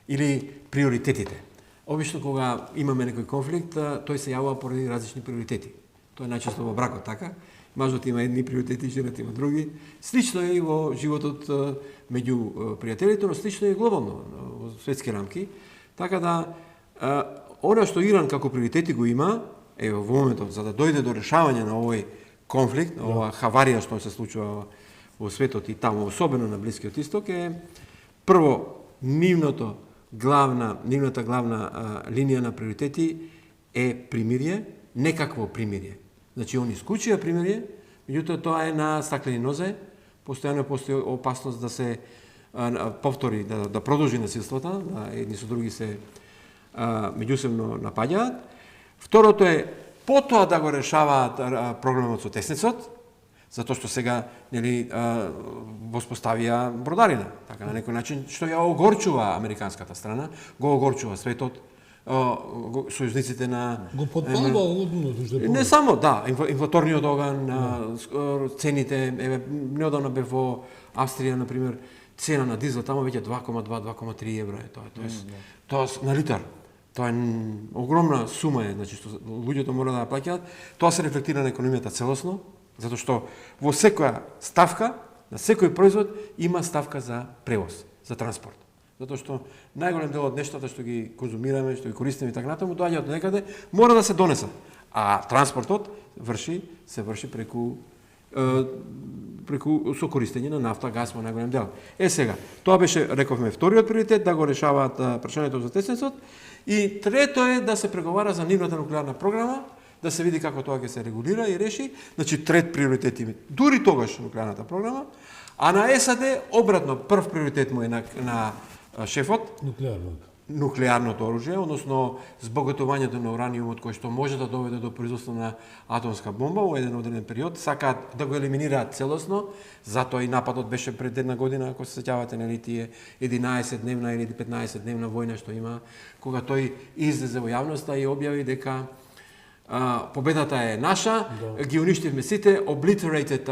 или приоритетите. Обично кога имаме некој конфликт, тој се јавува поради различни приоритети. Тоа е најчесто во бракот така. Мажот има едни приоритети, жената има други. Слично е и во животот меѓу пријателите, но слично е и глобално во светски рамки. Така да она што Иран како приоритети го има, во моментот за да дојде до решавање на овој конфликт, на оваа хаварија што се случува во светот и таму, особено на Блискиот Исток, е прво нивната главна линија на приоритети е примирие, некакво примирие. Значи, они исклучија примирие, меѓутоа тоа е на стаклени нозе, постојано постои опасност да се повтори, да продолжи насилството, да едни со други се меѓусебно напаѓаат. Второто е потоа да го решаваат проблемот со тесницот, затоа што сега нели воспоставија бродарина, така на некој начин што ја огорчува американската страна, го огорчува светот, сојузниците на го потпалва одното што не само, да, инфлаторниот оган, цените, неодамна бев во Австрија, например, цена на дизел таму веќе 2,2-2,3 евра е тоа на литар. Тоа е огромна сума значи што луѓето мора да ја плаќаат. Тоа се рефлектира на економијата целосно, затоа што во секоја ставка, на секој производ има ставка за превоз, за транспорт. Затоа што најголем дел од нештата што ги конзумираме, што ги користиме и така натаму, доаѓаат од некаде, мора да се донесат. А транспортот се врши преку со користење на нафта, газ во најголем дел. Сега, тоа беше, рековме, вториот приоритет, да го решаваат прашањето за тесницот. И трето е да се преговара за нивната нуклеарна програма, да се види како тоа ќе се регулира и реши. Значи, трет приоритет има дури тогаш нуклеарната програма, а на САД обратно, прв приоритет му е на шефот, нуклеарното оружје, односно збогатувањето на ураниумот кој што може да доведе до производство на атомска бомба во еден одреден период, сакаат да го елиминираат целосно, затоа и нападот беше пред една година, ако се сеќавате, нели тие 11-дневна или 15-дневна војна што има, кога тој излезе во јавноста и објави дека победата е наша, ги уништивме сите, obliterated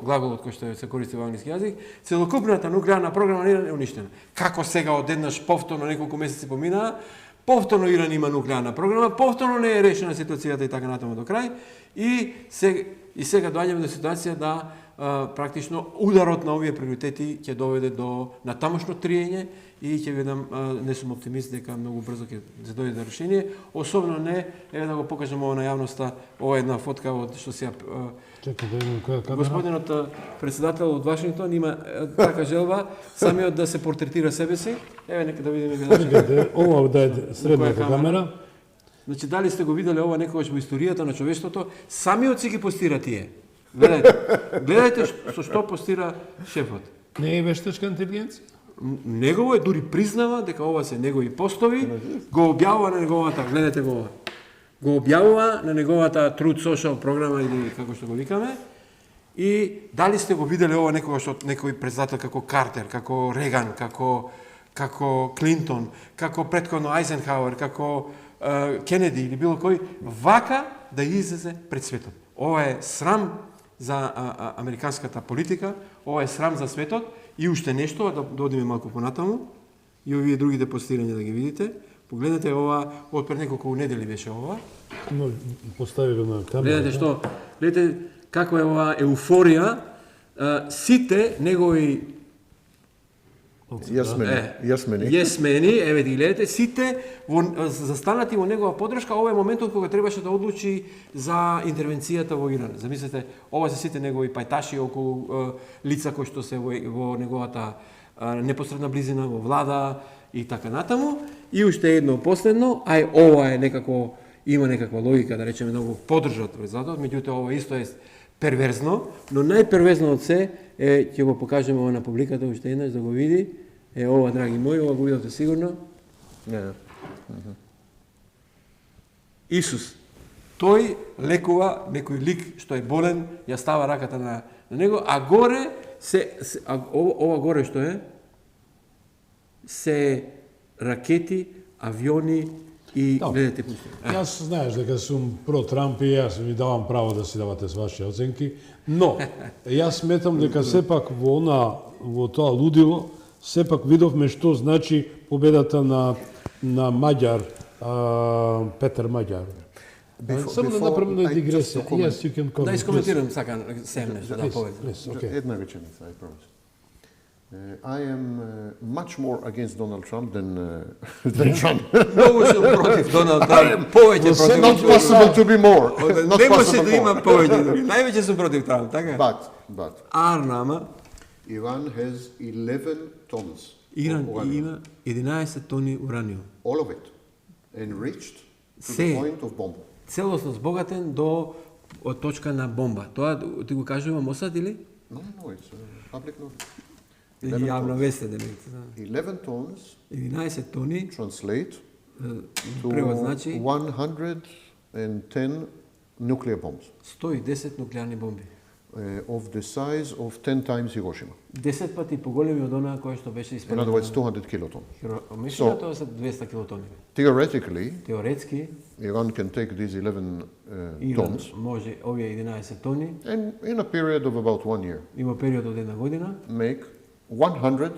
глаголот кој што се користи во англиски јазик, целокупната нуклеарна програма на Иран е уништена. Како сега одеднаш повторно неколку месеци поминаа, повторно Иран има нуклеарна програма, повторно не е решена ситуацијата и така натаму до крај, и сега доаѓаме до ситуација да практично ударот на овие приоритети ќе доведе до натамошно триење и ќе видам, не сум оптимист дека многу брзо ќе се дојде до решение, особено не, еве да го покажам ова на јавноста, ова една фотка од што се господинот председател од Вашингтон има така желба самиот да се портретира себе си. Еве нека да видиме ова да е средната камера. Значи дали сте го виделе ова некогаш во историјата на човештвото, самиот си ги постира тие. Гледајте со што постира шефот. Не е вештачка интелигенција? Негово е, дури признава дека ова се негови постови, го објавува на неговата, гледате го, го објавува на неговата Truth Social програма или како што го викаме. И дали сте го виделе ова некогаш од некој председател како Картер, како Реган, како Клинтон, како претходно Ајзенхауер, како Кенеди или било кој, вака да излезе пред светот. Ова е срам за американската политика, ова е срам за светот. И уште нешто, да одиме малку понатаму, и овие другите постирања да ги видите. Погледнете ова, од пред неколку недели беше ова. Но поставило на камера. Гледате како е ова еуфорија, сите негови јесмени, еве ги гледате, сите застанати во негова поддршка. Ова е моментот кога требаше да одлучи за интервенцијата во Иран. Замислете, ова се сите негови пајташи околу лица кои што се во неговата непосредна близина, во влада и така натаму. И уште едно последно, ај ова е некако, има некаква логика, да речеме, да го поддржат председателот, меѓутоа ова исто е перверзно, но најперверзно од се е, ќе го покажеме ова на публиката уште еднаш да го види. Е ова, драги мои, ова го видовте сигурно. Исус, тој лекува некој лик што е болен, ја става раката на него, а горе ова горе што е се ракети, авиони и Да. гледате пушти. Јас знаеш дека сум про Трамп и јас ви давам право да си давате с ваши оценки, но јас сметам дека сепак во тоа лудило сепак видовме што значи победата на Маѓар, Петер Маѓар. Само да направим една дигресија. Yes, you can comment. Да искоментирам сака сем нешто, да повеќе. Please, okay. Една реченица, I promise. I am much more against Donald Trump than Trump. Многу сум против Доналд Трамп, повеќе против. Not possible to be more. Not Не може possible да има more. повеќе. Највеќе сум против Трамп, така? But Арнама, Iran has 11 tons Иран of uranium, има 11 тони ураниум. all of it, enriched to Се. the point of bomb. Целосно збогатен до од точка на бомба. Тоа ти го кажува Мосад или? No, it's public knowledge. Јавно весте, дека 11 tons 11 тони translate to превод значи 110 nuclear bombs 110 нуклеарни бомби. of the size of 10 times Hiroshima. 10 пати поголеми од онаа која што беше In испелена. other words, 200 kilotons. Мислам тоа се 200 килотони. Theoretically, Теоретски Iran can take these 11 Иран tons може овие 11 тони and in a period of about 1 year има период од една година make 100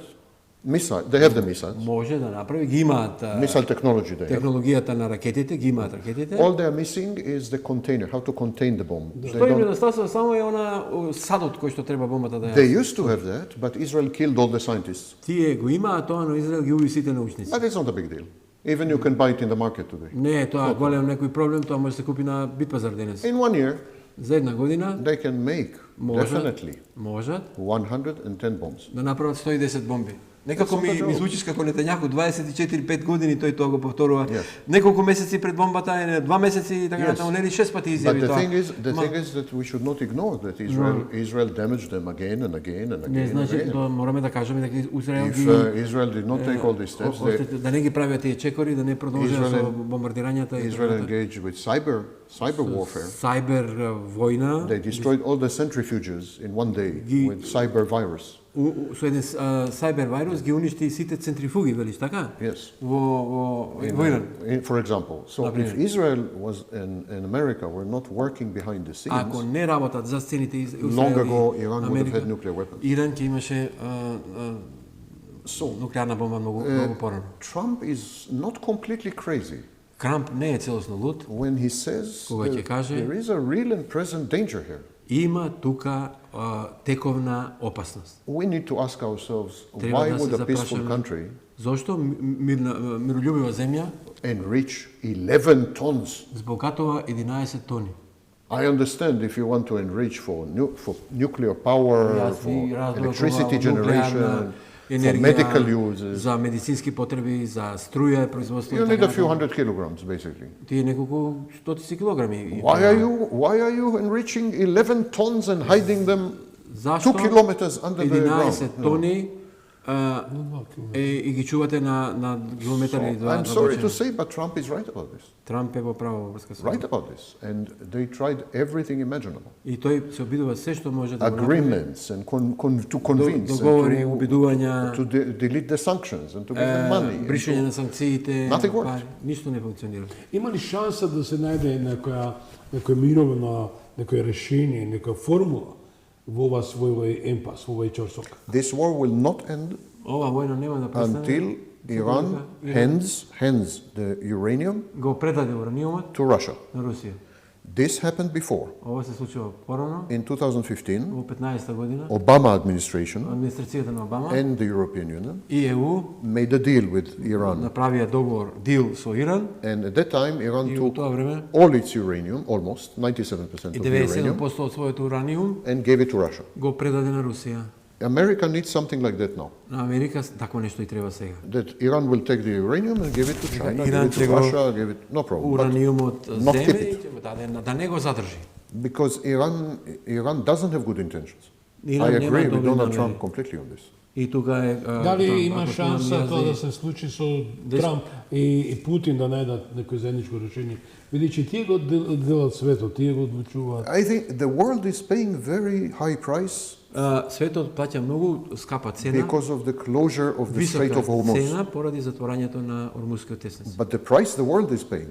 missiles. They have the missiles. може да направи, ги имаат Missile technology they have. технологијата на ракетите, ги имаат ракетите. All they are missing is the container, how to contain the bomb. They, Што им don't, недостасува само е она садот кој што треба бомбата да they ја. used to have that, but Israel killed all the scientists. Тие го имаат тоа, но Израел ги уби сите научници. But it's not a big deal. Even you can buy it in the market today. Не е тоа голем некој проблем, тоа може да се купи на Битпазар денес. In 1 year, За една година they can make definitely можат 110 bombs. да направат 110 бомби. Некако ми звучиш како Нетањаху, 24-5 години тој тоа го повторува. Yes. Неколку месеци пред бомбата, 2 месеци и така Yes. натаму, нели 6 пати But изјави the тоа. thing is that we should not ignore that Israel damaged them again and again and Не again. And значи, again. тоа мораме да кажеме дека Израел If ги Israel did not take all these steps, да не ги правиат тие чекори, да не продолжат со бомбардирањата и Israel engaged with cyber warfare. Сайбер војна. They destroyed all the centrifuges in 1 day with cyber virus. Со еден сайбер вирус ги уништи сите центрифуги, велиш така? Yes. Во Иран. For example, so if Israel was and America were not working behind the scenes, Ако не работат за сцените long ago Iran would have had nuclear weapons. Иран ќе имаше нуклеарна бомба многу порано. Trump is not completely crazy Трамп не е целосно луд. when he says Кога ќе каже there is a real and present danger here. има тука тековна опасност. We need to ask ourselves, Треба why да се would a peaceful запрашаме country зошто мирољубива земја enrich 11 tons? збогатува 11 тони. I understand if you want to enrich for nuclear power, Јас for ви разбирам electricity ова generation, нуклеарна for енергија, medical uses. за медицински потреби, за струја, производство. You и need така a few натаму. hundred kilograms, basically. Тие неколку стотици килограми. Why are you enriching 11 tons and hiding them Зашто 2 kilometers under the 11 ground? тони и ги чувате на километари и два. I'm sorry to say, but Trump is right about this. Трамп е во право во врска со Right about this. And they tried everything imaginable. И тој се обидува се што може да го направи. Agreements and to convince, and Договори, обидувања, to delete the sanctions and to give them money. and бришење to- на санкциите, Nothing worked. пари, ништо не функционира. Има ли шанса да се најде некоја мировна, некој решение, некоја формула во овој емпас, во овој чорсок? This war will not end Ова војна нема да престане until Iran hands the uranium го предаде ураниумот to Russia. на Русија. This happened before. Ова се случува порано, In 2015, во 15-та година, Obama administration администрацијата на Обама and the European Union и ЕУ made a deal with Iran. направија договор, дил со Иран, And at that time, Iran и во took тоа време all its uranium, almost 97% и of the uranium, 97% од својот ураниум and gave it to Russia. го предаде на Русија. America needs something like that now. На Америка такво нешто и треба сега. That Iran will take the uranium and give it to China, give Иран it to ќе го Russia, give it, no problem. But Ураниумот not земе keep и it. ќе го даде да не го задржи. because Iran doesn't have good intentions. Иран I нема agree with добри Donald намери. Trump completely on this. И тука е Дали тоа, има ако шанса снимам тоа јазди- да се случи со Трамп и Путин да најдат некој заедничко решение? Види, тие го делат светот, тие го одлучуваат. I think the world is paying very high price Светот плаќа многу скапа цена, because of the closure of the Strait висока of Hormuz. цена поради затворањето на Ормускиот теснец. But the price the world is paying,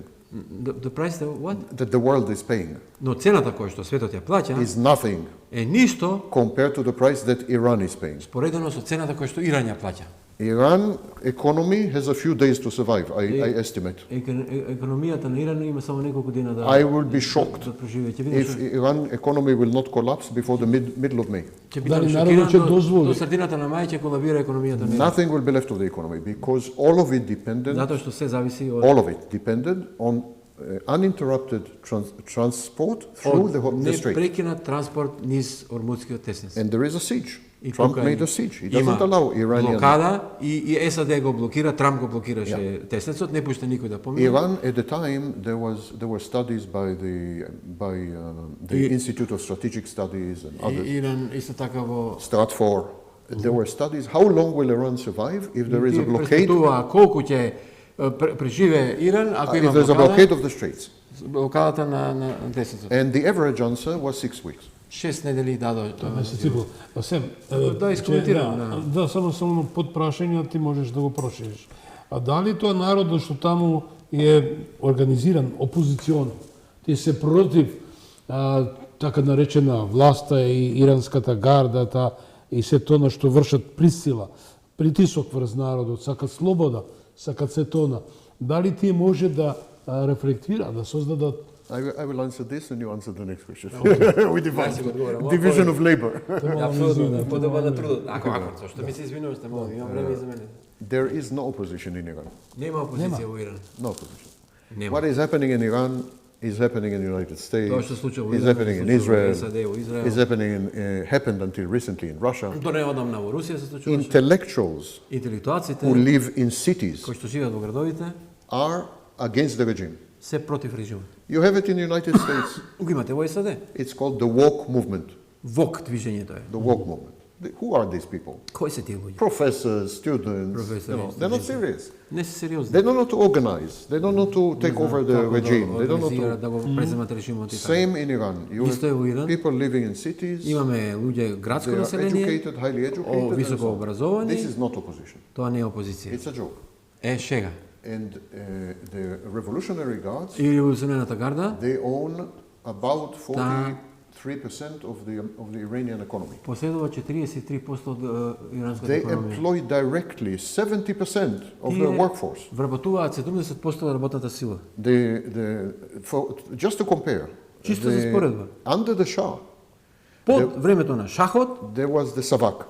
The price that what? that the world is paying, Но цената која што светот ја плаќа is nothing е ништо compared to the price that Iran is paying. споредено со цената која што Иран ја плаќа. Iran economy has a few days to survive, I estimate. Економијата на Иран има само неколку дена да I will be shocked да преживее. Ќе бидам if Iran economy will not collapse before the middle of May. ќе бидам Дали шокиран народот ќе дозволи? до средината на мај ќе колабира економијата на Иран. Nothing will be left of the economy because all of it depended, Затоа што се зависи од all of it depended on uninterrupted transport through the strait. непрекинат транспорт низ Ормускиот теснец. And there is a siege. И Trump тука made a siege. He има doesn't allow Iranian. блокада и SAD го блокира, Трамп го блокираше теснецот, не пушта никој да помине. Iran at the time there were studies by the Institute of Strategic Studies and others. Иран исто така во Stratfor. There were studies. How long will Iran survive if there is a blockade? Преспитуваа колку ќе преживее Иран ако има If there's a blockade блокада, of the straits. блокадата на теснецот. And the average answer was 6 weeks. 6 недели дадо. Месеци и пол. Сем, Да, искоментирам, Да, само под прашање ти можеш да го прошириш. А дали тоа народот што таму е организиран опозицион, ти се против така наречена власта и иранската гардата и се тоа на што вршат присила, притисок врз народот, сакат слобода, сакат се тоа. Дали тие може да рефлектира, да создадат I will answer this and you answer the next question. We divide. Division of labor. Апсолутно, подоба на трудот. Ако, зашто ми се извинуваш, не мога, имам време и за мене. There is no opposition in Iran. Нема опозиција во Иран. No opposition. Нема. What is happening in Iran is happening in the United States. Тоа што се случува во Is Иран, happening се in случува во Israel. САД, во Израел. Is happening happened until recently in Russia. До неодамна во Русија се случуваше. Intellectuals Интелектуалците who live in cities кои што живеат во градовите are against the regime. се против режимот. You have it in the United States. Го имате во САД. It's called the woke movement. ВОК движењето е. The woke movement. Who are these people? Кои се тие луѓе? Professors, students. Professors, They're not students. serious. Не се сериозни. They don't know to organize. They don't know to take over the regime. They don't know организираат to. да го преземат режимот и така. Same in Iran. You Исто е во Иран. have people living in cities. Имаме луѓе градско They are население, educated, highly educated. and високо so on. образовани. This is not opposition. Тоа не е опозиција. It's a joke. Е шега. And the Revolutionary Guards, И револуционерната гарда they own about 43% of the Iranian economy. поседува 43% од иранската They економија. employ directly 70% of their workforce. Вработуваат 70% од работната сила. Just to compare, Чисто за споредба. under the Shah, Под времето на Шахот there was the Savak.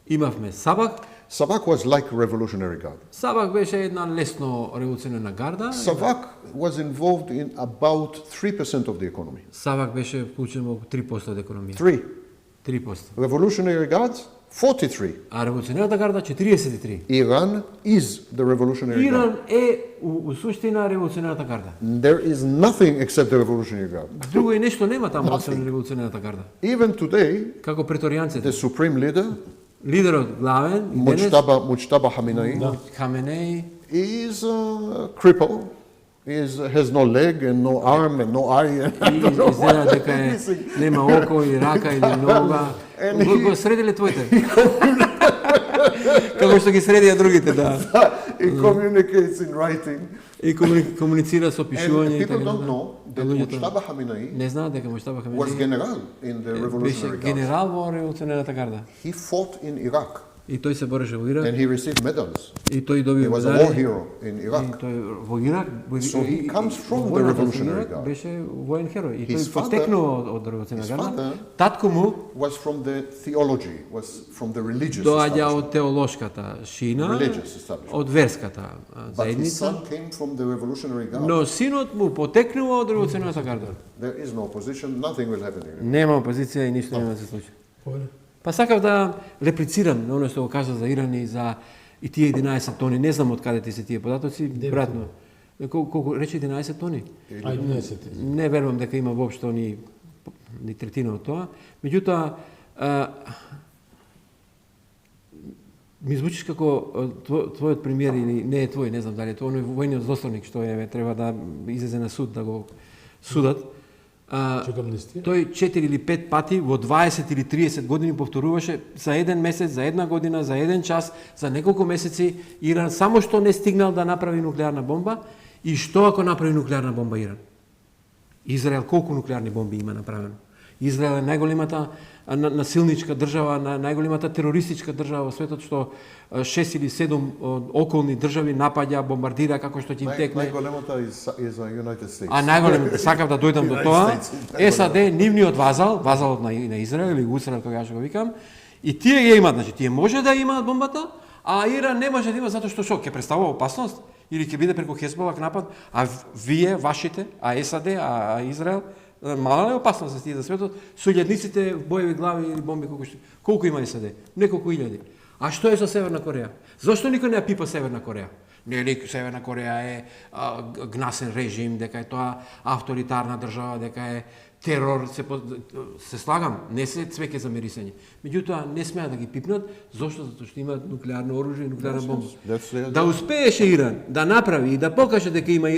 имавме Сабак. Savak was like Revolutionary Guard. Сабак беше една лесно револуционерна гарда. Savak was involved in about 3% of the economy. Сабак беше вклучен во 3% од економија. 3. 3%. Revolutionary Guards, 43. А револуционерната гарда 43. Iran is the Revolutionary Guard. Иран е у суштина револуционерната гарда. There is nothing except the Revolutionary Guard. Друго и нешто нема таму освен револуционерната гарда. Even today, Како преторијанците. the supreme leader, Лидерот главен и денес Mujtaba Khamenei, Хаменеи is a cripple. Has no leg and no arm and no eye. и изгледа дека е нема око и рака или нога. Го средиле твоите. Како што ги средија другите, да. He communicates in writing. И комуницира со And пишување и people така don't натаму. know that Луѓето Mujtaba Khamenei не знаат дека Муштаба was Хаменеи general in the беше Revolutionary Guard. генерал во револуционерната гарда. He fought in Iraq И тој се бореше во Ирак. and he received medals. И тој доби He was a war медали. hero in И Iraq. тој во Ирак, So he comes from the војната за Revolutionary Ирак Guard. беше воен херој. И His тој father- потекнува од револуционарната his гарда. father Татко му Was from the theology, was from the religious доаѓа establishment. од теолошката шина, Religious establishment. од верската But his заедница, son came from the Revolutionary Guard. но синот му потекнува од револуционарната гарда. There is no opposition, nothing will happen here. Нема опозиција и ништо нема да се случи. Па сакав да реплицирам на оно што го кажа за Иран и за и тие 11 тони. Не знам од каде ти се тие податоци, веројатно. Колку рече 11 тони? Ајде, не се. Не верувам дека има воопшто ни третина од тоа. Меѓутоа, ми звучиш како твојот премиер или не е твој, не знам дали е тоа, оној војниот злосторник што треба да излезе на суд да го судат. Тој 4 или 5 пати во 20 или 30 години повторуваше за еден месец, за една година, за еден час, за неколку месеци Иран само што не стигнал да направи нуклеарна бомба и што ако направи нуклеарна бомба Иран. Израел колку нуклеарни бомби има направено? Израел е најголемата насилничка држава, најголемата терористичка држава во светот, што 6 или 7 околни држави напаѓа, бомбардира како што ќе им текне. Најголемата is United States. А најголемата, сакав да дојдам до тоа. САД, нивниот вазалот на Израел или Израел кога ја го викам, и тие ја имаат, значи тие може да имаат бомбата, а Иран не може да има затоа што ќе представува опасност или ќе биде преку Хезболак напад, а вие, вашите, а САД, а Израел, мала е опасност за тие за светот, со илјадниците боеви глави или бомби колку има САД? Неколку илјади. А што е со Северна Кореја? Зошто никој не ја пипа Северна Кореја? Нели Северна Кореја е гнасен режим, дека е тоа авторитарна држава, дека е терор, се слагам, не се цвеќе за мирисење. Меѓутоа, не смеа да ги пипнат, зошто? Затоа што имаат нуклеарно оружје и нуклеарна бомба. Да успееше Иран да направи и да покаже дека има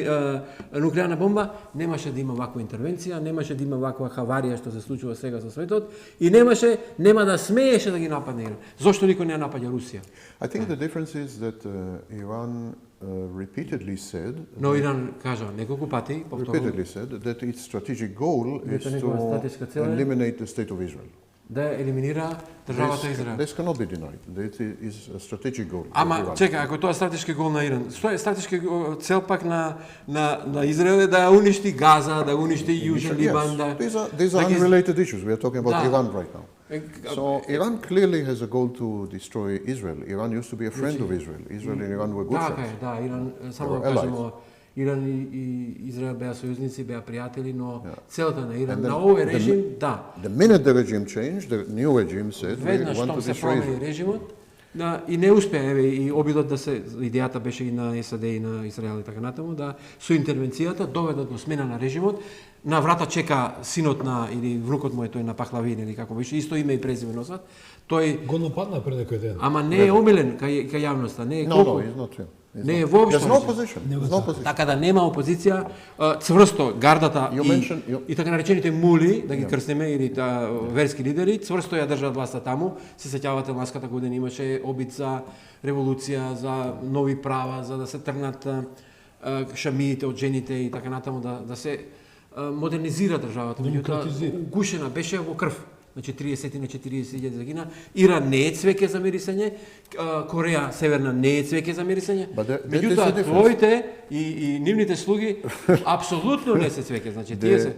нуклеарна бомба, немаше да има ваква интервенција, немаше да има ваква хаварија што се случува сега со светот и нема да смееше да ги нападне Иран. Зошто никој не ја напаѓа Русија? I think the difference is that Iran repeatedly said Но Иран кажа неколку пати, repeatedly said that its strategic goal is to eliminate the state of Israel. Да елиминира државата Израел. This cannot be denied. That is a strategic goal. Ама чека, ако тоа е стратешки гол на Иран, што е стратешки цел пак на Израел е да уништи Газа, да уништи Јужен Либан, да. These are unrelated issues. We are talking about Iran right now. So Iran clearly has a goal to destroy Israel. Iran used to be a friend of Israel. Israel and Iran were good friends. Да, Иран, само да кажемо, Иран и Израел беа сојузници, беа пријатели, но целта на Иран, на овој режим, да. The minute the regime changed, the new regime said we want to destroy Israel. Режимот, и не успеа, и обидот да се, идејата беше и на САД и на Израел и така натаму, да со интервенцијата доведат до смена на режимот. На врата чека синот на, или внукот му е тој на Пахлавин, или како беше, исто име и презиме носат. Тој го нападна пред некој ден. Ама не е омилен кај јавноста, не е колку. No, he's not here. Не е воопшто. There's no opposition. Така да нема опозиција, цврсто гардата и така наречените мули, да ги крстиме, или верски лидери, цврсто ја држат власта таму. Се сеќавате ласката година имаше обид за револуција, за нови права, за да се тргнат шамиите од жените и така натаму, да се модернизира државата. Меѓутоа, гушена беше во крв. Значи 30 на 40.000 загина. Иран не е цвеќе за мирисење, Кореја Северна не е цвеќе за мирисење. Меѓутоа, твоите и нивните слуги апсолутно не се цвеќе. Значи тие се.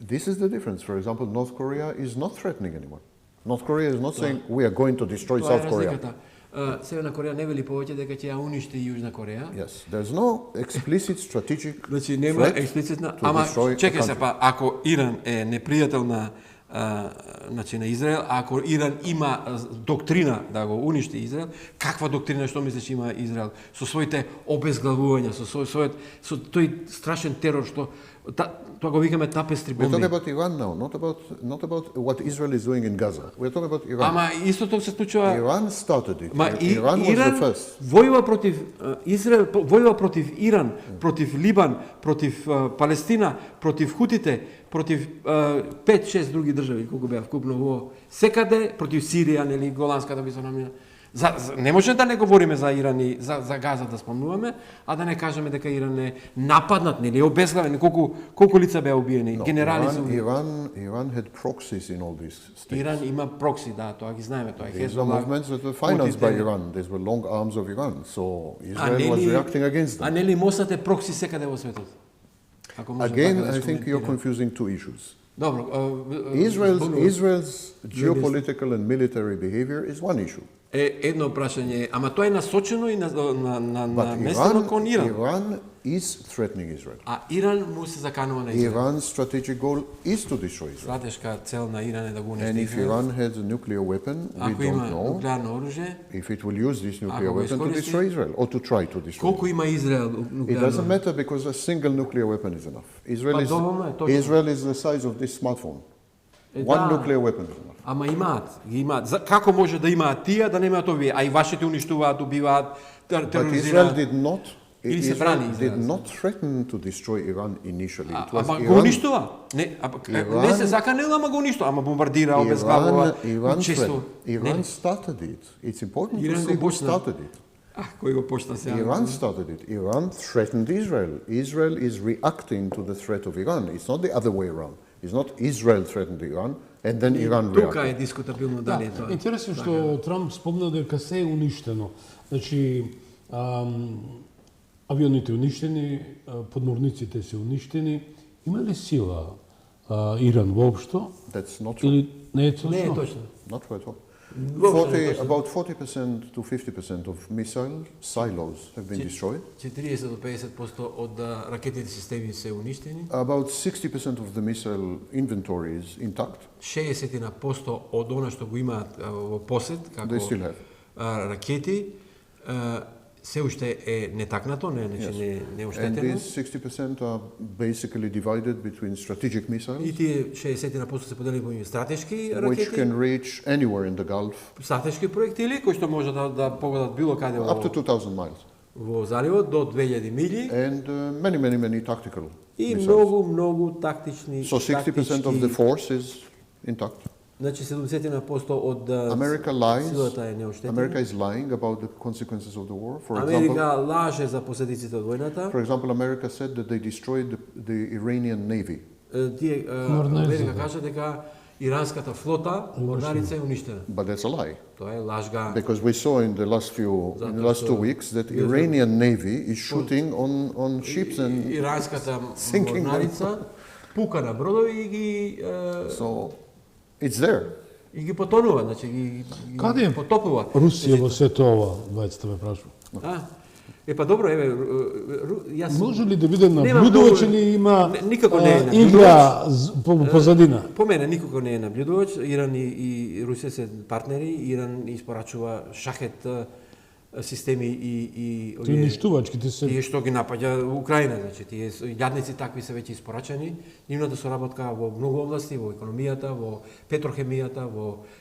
This is the difference. For example, North Korea is not threatening anyone. North Korea is not saying we are going to destroy South Korea. Северна Кореја не вели повеќе дека ќе ја уништи Јужна Кореја. Yes, there's no explicit strategic значи нема експлицитна, ама чекај се па, ако Иран е непријател на значи на Израел, ако Иран има доктрина да го уништи Израел, каква доктрина што мислиш има Израел со своите обезглавувања, со тој страшен терор што тоа го викаме тапестри бомби. We're talking about Iran now, not about what Israel is doing in Gaza. We're talking about Iran. Ама истото се случува. Iran started it. Iran was the first. Војува против Израел, војува против Иран, против Либан, против Палестина, против хутите, против 5-6 други држави колку беа вкупно во секаде, против Сирија, нели Голанската високомина. Не може да не говориме за Иран и за Газа да спомнуваме, а да не кажеме дека Иран е нападнат, нели обезглавен, колку лица беа убиени, генерали се убиени. Iran had proxies in all these states. Иран има прокси, да, тоа ги знаеме, тоа е These were movements that were financed by Iran. These were long arms of Iran. So Israel was reacting against them. А нели МОСАД е прокси секаде во светот? Again, I think you're confusing two issues. Добро, Israel's geopolitical and military behavior is one issue. Е едно прашање, ама тоа е насочено и наместено кон Иран. Iran is threatening Israel. А Иран му се заканува на Израел. Iran's strategic goal is to destroy Israel. Стратешка цел на Иран е да го уништи And if Израел. Iran has a nuclear weapon, we Ако don't има know нуклеарно оружје, if it will use this nuclear Ако го weapon to искористи, destroy Israel or to try to destroy колку Israel. има Израел It нуклеарно doesn't matter because a single nuclear weapon is enough. Israel доволно е, точно. is the size of this smartphone. One nuclear weapon is enough. Ама ги имаат. Како може да имаат тие, да немаат овие? А и вашите уништуваат, убиваат, But Israel тероризираат. did not. Или се Israel брани did Израел. not threaten to destroy Iran initially. It was Ама го Iran. уништува. Не се заканела, ама го уништува. Ама бомбардира, обезглавува. Iran started it. It's important to Iran see го who почна. started it. Кој го почна сега? Iran started it. Iran threatened Israel. Israel is reacting to the threat of Iran. It's not the other way around. It's not Israel threatened Iran and then Iran Тука е reacted. дискутабилно дали е тоа. Интересно што Трамп спомна дека се е уништено. Значи, авионите уништени, подморниците се уништени. Има ли сила Иран воопшто? That's not true. Или не е точно? Не е точно. Not true at all. Въобще не е точно. About 40% to 50% of missile silos have been destroyed. 40 до 50% од ракетните системи се уништени. About 60% of the missile inventory is intact. 60% од она што го имаат во посед, како They still have. ракети, се уште е нетакнато, не And оштетено. these 60% are basically divided between strategic И missiles, тие 60% се поделени помеѓу стратешки which ракети, can reach anywhere in the Gulf, стратешки проектили кои што може да погодат било каде up to во 2,000 miles, во заливот до 2000 милји and many tactical и missiles. многу тактични. So 60% of the force is intact. Значи 70% од America lies. силата е неоштетена. America is lying about the consequences of the war. For Америка example, лаже за последиците од војната. America said that they destroyed the Iranian navy. Тие Америка кажа дека иранската флота, морнарица е уништена. But that's a lie. Тоа е лажга. Because we saw in the last 2 weeks that Iranian navy is shooting on ships and Иранската sinking them. морнарица пука на бродови и ги So it's there. и ги потонува, значи ги Каде е потопува. Русија во сето ова, двајцата ме прашува. Па добро, еве, јас Може ли да биде Немам наблюдувач многу- или има никако не е игра по позадина? По мене никога не е наблюдувач. Иран и Русија се партнери. Иран испорачува шахет системи и Ти уништувачките се и што ги напаѓа Украина, значи тие јадници такви се веќе испорачани. Нивната соработка во многу области, во економијата, во петрохемијата,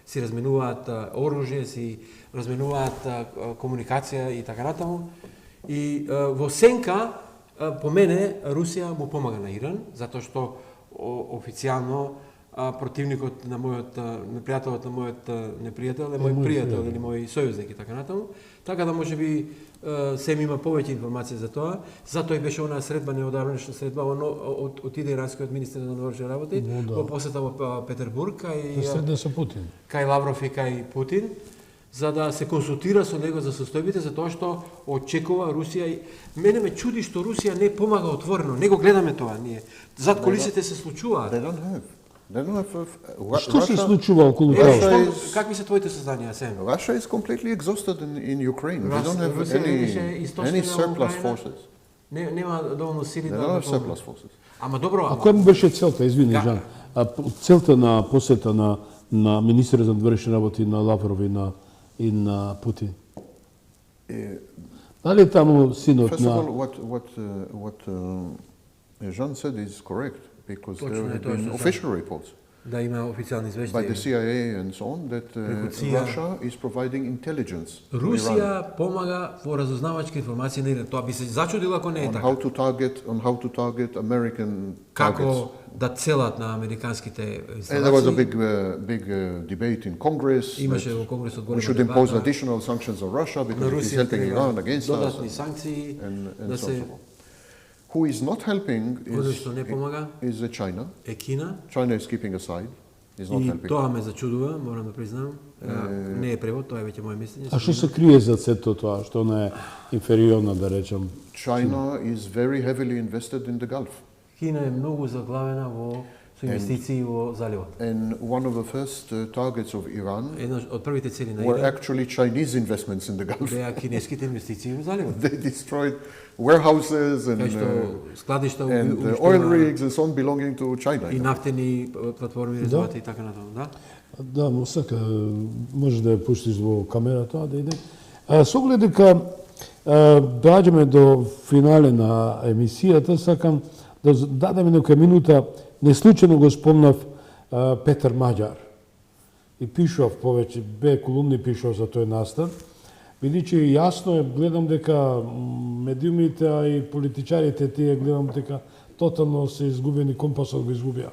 си разменуваат оружје, си разменуваат комуникација и така натаму. И во сенка по мене Русија му помага на Иран затоа што официјално противникот на мојот непријателот на мојот непријател е мој пријател или мој сојузник и така натаму. Така да можеби Сем има повеќе информација за тоа. Затоа и беше онаа средба, неодавнешна средба, отиде иранскиот министер за внатрешни работи во посета во Петербург кај Лавров и кај Путин, за да се консултира со него за состојбите, за тоа што очекува Русија. Мене ме чуди што Русија не помага отворено. Не го гледаме тоа ние. Зад колисите се случуваат. Што се случува околу тоа? Какви се твоите сознанија, Сем? Russia is completely exhausted in Ukraine. They don't have any surplus forces. Нема доволно сили They don't have surplus forces. Ама добро, А која му беше целта, извини, Жан? Целта на посета на министерот за внатрешни работи на Лавров и на Путин? Дали таму синот First of на... all, what Jean said is correct, because there have been official reports да има официјални by the извештаи. CIA and so on that Russia is providing intelligence to Iran Русија помага во разузнавачки информации на Иран. Тоа би се зачудило ако не е on така. how to target American targets. Како да целат на американските And there was a инсталации. big debate in Congress. Имаше that во Конгресот we голема should impose дебата. additional sanctions on Russia На because it is Русија helping треба Iran against us. додатни санкции And да so се on. Who is not helping Кој што не помага is China. е Кина. China is keeping aside. Is not И helping. тоа ме зачудува, морам да признам. Не е превод, тоа е веќе моје мислење. А што се крие за сето тоа, што не е инфериорна, да речам? China is very heavily invested in the Gulf. Кина е многу заглавена во со инвестиции во заливот. And one of the first targets of Iran Една од првите цели на were Иран actually Chinese investments in the Gulf. беа кинеските инвестиции во заливот. They destroyed warehouses Кај што складишта and oil уништува rigs and so on belonging to China. и нафтени платформи резервати и така натаму, да? Да, му сака, може да ја пуштиш во камера тоа да иде. Со оглед дека доаѓаме до финале на емисијата, сакам да дадеме некоја минута, неслучено го спомнав Петар Маѓар. И пишав повеќе, бе колумни пишав за тој настан. Бидејќи јасно е, гледам дека медиумите и политичарите тие гледам дека тотално се изгубени, компасот го изгубија.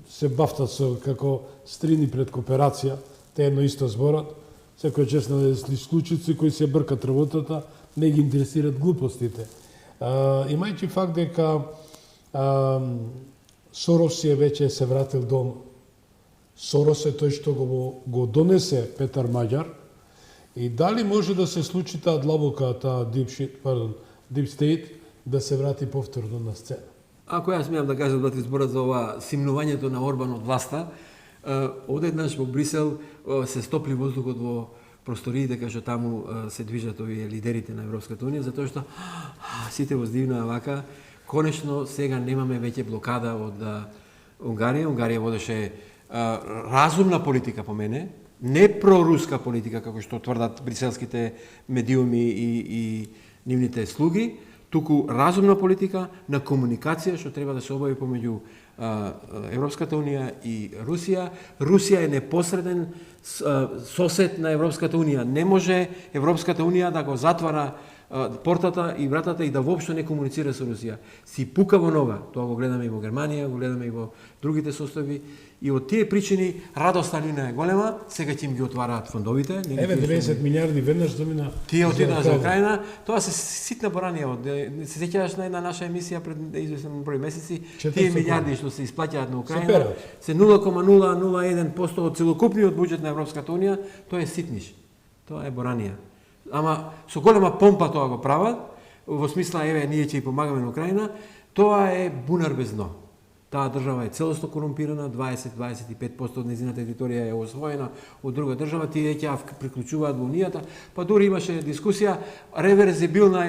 Се бафтат со како стрини пред кооперација, те едно исто зборат. Секој чест на случици кои се бркат работата, не ги интересират глупостите. Имајќи факт дека Сорос е веќе се вратил дома. Сорос е тој што го донесе Петар Маѓар. И дали може да се случи таа длабока, таа Deep State, да се врати повторно на сцена? Ако јас смеам да кажам два-три збора за ова симнувањето на Орбан од власта, одеднаш во Брисел се стопли воздухот во просториите кај што таму се движат овие лидерите на Европската унија, затоа што сите воздивнаа вака. Конечно сега немаме веќе блокада од Унгарија. Унгарија водеше разумна политика по мене, не проруска политика како што тврдат бриселските медиуми и нивните слуги, туку разумна политика на комуникација што треба да се обави помеѓу Европската унија и Русија. Русија е непосреден сосед на Европската унија. Не може Европската унија да го затвара портата и вратата и да воопшто не комуницира со Русија. Си пука во нога. Тоа го гледаме и во Германија, го гледаме и во другите состојби. И од тие причини радоста ни е голема, сега ќе им ги отвараат фондовите. Еве 90 милиарди веднаш замина. Тие отидоа за Украина. Тоа се ситна боранија. Се сеќаваш на една наша емисија пред известен број месеци, тие милиарди што се исплаќаат на Украина, се 0,001% од целокупниот буџет на Европската унија, тоа е ситниш. Тоа е боранија. Ама со голема помпа тоа го прават, во смисла еве ние ќе ја помагаме на Украина, тоа е бунар без дно. Таа држава е целосно корумпирана, 20-25% од незината територија е освоена од друга држава, тие ќе приклучуваат во унијата, па дури имаше дискусија реверзибилна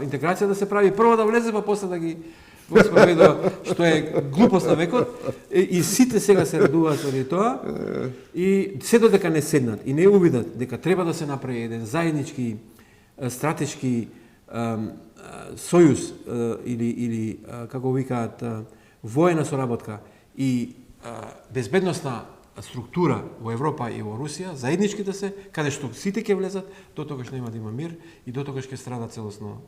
интеграција да се прави, прво да влезе, па после да ги спроведува, што е глупост на векот, и сите сега се радуваат од тоа, и се додека не седнат и не увидат дека треба да се направи еден заеднички стратешки сојуз или како викаат воена соработка и безбедносна структура во Европа и во Русија, заеднички да се, каде што сите ќе влезат, дотогаш нема да има мир и дотогаш ќе страда целосно.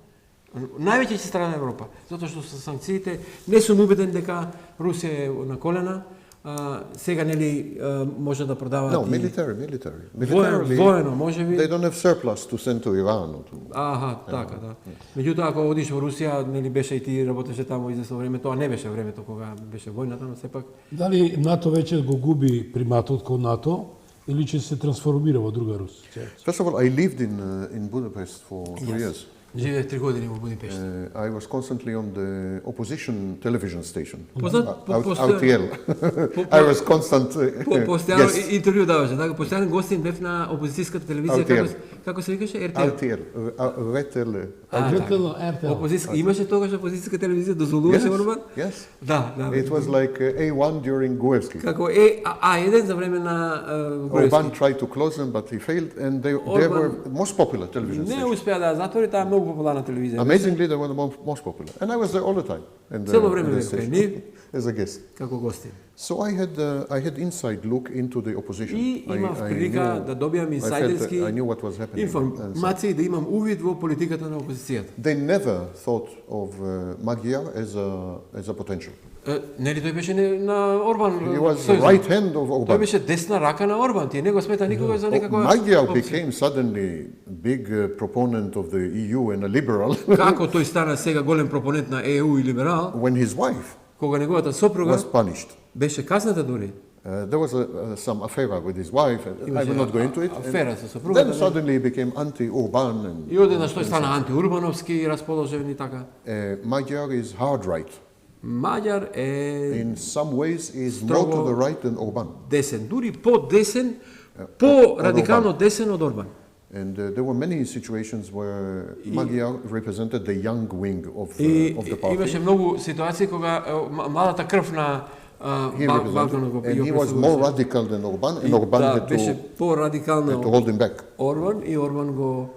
Највеќе ќе страда Европа, затоа што со санкциите не сум убеден дека Русија е на колена. Сега нели може да продаваат militarily. Воено, може би. They don't have surplus to send to Iran. Така, да. Меѓутоа, ако одиш во Русија, нели беше и ти работеше таму известно време, тоа не беше времето кога беше војната, но сепак. Дали НАТО веќе го губи приматот кон НАТО или ќе се трансформира во друга Русија? First of all, I lived in Budapest for 2 years. Живеев 3 години во Будипешт. I was constantly on the opposition television station. RTL. I was constant Постојано интервју даваше, така постојано гостин бев на опозицијската телевизија, како се викаше RTL. RTL. Опозицијска имаше тогаш опозицијска телевизија, дозволуваше Орбан? Yes. Да. It was like A1 during Gruevski. Како A1 за време на Груевски. Orban tried to close them, but he failed, and they were most popular television Не stations. успеа да затвори, таа многу популарна телевизија. Amazingly, they were the most popular, and I was there all the time. Цело време бев кај нив as a guest. како гостин. So I had inside look into the opposition. И имав прилика да добијам инсайдерски I knew what was happening. информации, да имам увид во политиката на опозицијата. They never thought of Magyar as a potential. Нели тој беше на Орбан? He was the right hand of Тој Orban. беше десна рака на Орбан. Тие не го смета никога за некаква Magyar became suddenly big proponent of the EU and a liberal Како тој стана сега голем пропонент на ЕУ и либерал, when his wife кога неговата сопруга was punished. беше казната дури. There was some affair with his wife. I will not go into it. Афера со сопругата. Then suddenly he became anti-Orban. И одеднаш тој стана антиурбановски расположен и така. Magyar is hard right. Маѓар е In some ways, is more to the right than Orban. десен, дури по-десен, по-радикално десен од Орбан. And there were many situations where Magyar represented the young wing of И the party. имаше многу ситуации кога младата крв на Балканот го And he was more radical than Orban, and Orban had беше to по-радикално hold him back. Орбан и Орбан го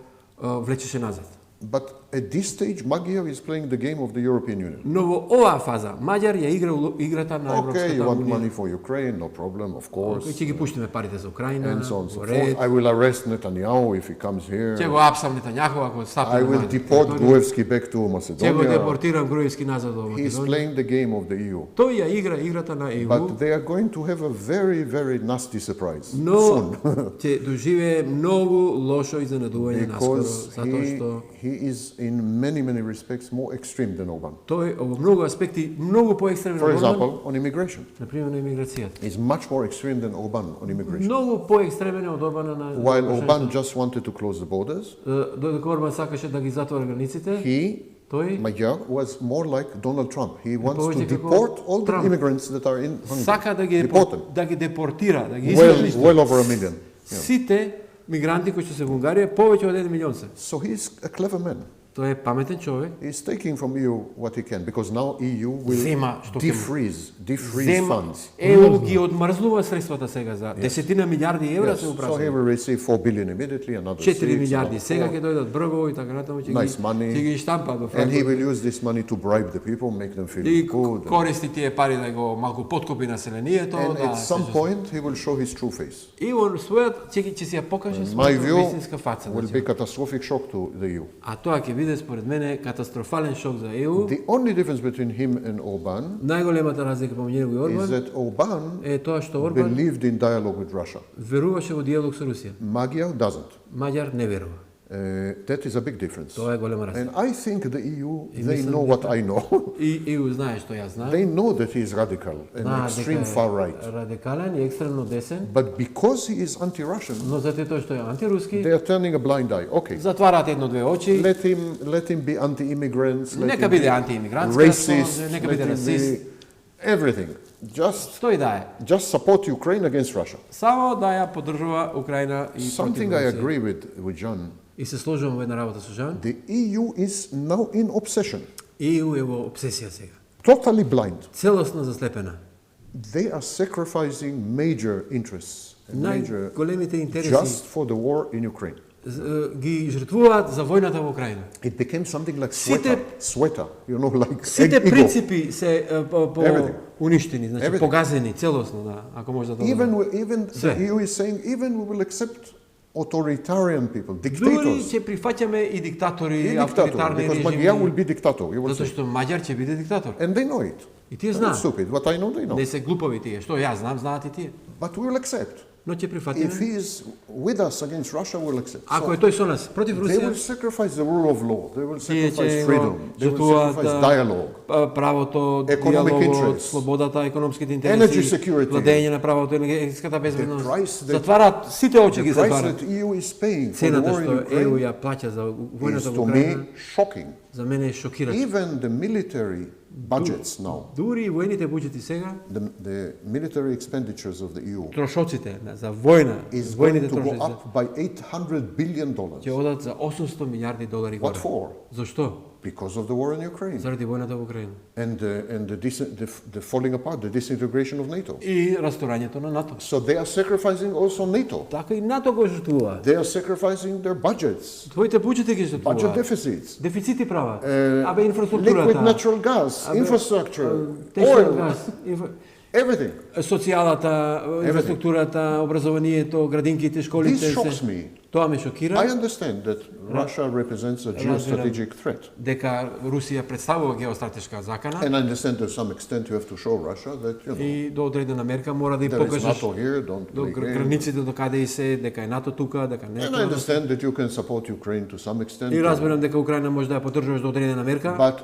влечеше назад. But at this stage, Magyar is playing the game of the European Union. Но во оваа фаза Маѓар ја игра играта на Okay, you Европската want унија. money for Ukraine, no problem, of course. Ќе ги пуштиме парите за Украина, And so on and so во forth. ред. I will arrest Netanyahu if he comes here. Ќе го апсам Нетањаху ако стапи. I will deport Gruevski back to Ќе го Macedonia. депортирам Груевски назад во He's Македонија. playing the game of the EU. Тој ја игра играта на ЕУ. But they are going to have a very, very nasty surprise Но soon. ќе доживее многу лошо изненадување наскоро, Because затоа што he is in many, many respects more extreme than Orban. тој во многу аспекти многу поекстремен For од Орбан, example, on immigration. на пример на имиграцијата. He's much more extreme than Orban on immigration. Многу поекстремен од Орбана на While Orban just wanted to close the borders, додека Орбан сакаше да ги затвори границите, he, тој Magyar, was more like Donald Trump. He wants to повеќе како deport all the Трамп. immigrants that are in Hungary. сака да ги Deport them. да ги депортира, да ги Well, измести. well over 1 million. Yeah. Сите мигранти кои што се во Унгарија повеќе од 1 милион се. So he's a clever man. Тој е паметен човек. He's taking from EU what he can because now EU will Зема што ќе defreeze Зема funds. ЕУ ги одмрзлува средствата сега за десетина милиарди евра Yes. се So he упразнува. will receive 4 billion immediately, another 4 6, милиарди another сега 4. ќе дојдат бргово и така натаму ќе Nice money. ги штампаат во And he Франкфурт. will use this money to bribe the people, make them feel И good. користи тие пари да го малку подкупи населението, And да at some се- point he will show his true face. И он својот ќе си ја покаже My својата view вистинска фаца. will be catastrophic shock to the EU. А тоа ќе биде според мене катастрофален шок за ЕУ. The only difference between him and Orban Најголемата разлика помеѓу него и is Орбан that Orban е тоа што Орбан believed in dialogue with Russia. веруваше во диалог со Русија. Magyar doesn't. Маѓар не верува. That is a big difference. Тоа е голема разлика. And I think the EU, they мислам know what I know. И ЕУ знае што ја знае. They know that he is radical and Знаат extreme дека far right. радикален и екстремно десен, But because he is anti-Russian, но затоа тоа што е антируски, they are turning a blind eye. Okay, затвараат едно-две очи. let him be anti-immigrants, let Нека him биде be антиимигрантска, racist, нека let биде him расист. be everything. Just Тој да е. support Ukraine against Russia. Само да ја поддржува Украина и Something I agree with John. И се сложувам во една работа со Жан. The EU is now in obsession, ЕУ е во обсесија сега. totally blind. Целосно заслепена. They are sacrificing major interests and major Најголемите интереси just for the war in Ukraine. Ги жртвуваат за војната во Украина. It became something like Сите- sweater, like Сите ego. принципи се Everything. уништени, значи Everything. погазени целосно, да, ако може да Even додам. even the Sve. EU is saying even we will accept authoritarian people, Дури dictators. ќе прифаќаме и диктатори, He и dictator, авторитарни because Magyar will режими, be dictator. You will затоа say. што Маѓар ќе биде диктатор. And they know it. И тие They're not знаат. stupid. What I know, they know. Не се глупови тие, што јас знам, знаат и тие. But we will accept. Но ќе If прифатиме. he is with us against Russia, we'll accept. Ако So е тој со нас против they will Русија, sacrifice the rule of law. They will тие sacrifice ќе freedom. They will жртвуваат sacrifice dialogue. правото, Economic диалогот, interests. слободата, економските Energy интереси, security. владење на правото, енергетската безбедност. price that- Затвараат сите очи ги The price затвараат. that EU is paying for the Цената war in што ЕУ Ukraine ја плаќа за is војната во to Украина, me shocking. за мене е шокиращо. Even the military budgets now, Дури и војните буџети сега, the military expenditures of the EU трошоците за војна, is војните going to go трошоци up by $800 billion. ќе одат за 800 милиарди долари What горе. for? Зошто? Because of the war in Ukraine Заради војната во Украина. and the falling apart, the disintegration of NATO. И расторањето на НАТО. So they are sacrificing also NATO. Така и НАТО го жртвуваат. They are sacrificing their budgets, Твоите буџети ги budget жртвуваат. deficits, Дефицити прават. uh, Абе инфраструктурата. liquid natural gas, Абе, infrastructure, течен oil, газ, everything. социјалата, инфраструктурата, образованието, градинките, школите. This shocks се. me. Тоа ме I шокира understand that Russia represents a geostrategic threat. дека Русија представува геостратешка закана And I understand to some extent you have to show Russia that, you know, и до одредена мерка мора да ја there is покажеш NATO here, don't до play games. границите до каде и се, дека е НАТО тука, дека не е And I тоа. understand that you can support Ukraine to some extent. И разбирам дека Украина може да ја поддржуваш до одредена мерка, But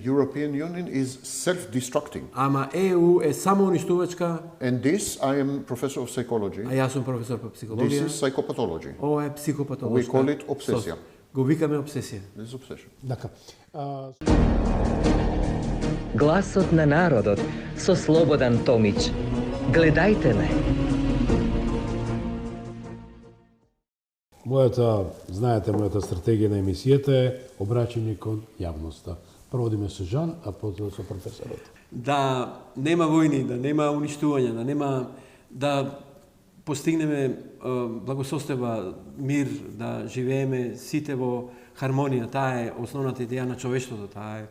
European Union is self-destructing. ама ЕУ е само уништувачка, And this, I am professor of а psychology. јас сум професор по This психологија. is psychopathology. Ова е психопатолошка. We call it obsesija. Го викаме обсесија. This is obsession. Така. Гласот на народот со Слободан Томич. Гледајте ме. Знаете, мојата стратегија на емисијата е обраќање кон јавноста. Проводиме со Жан, а потоа со професорот. Да нема војни, да нема уништување, да нема да постигнеме благосостојба, мир, да живееме сите во хармонија. Таа е основната идеја на човештвото, таа е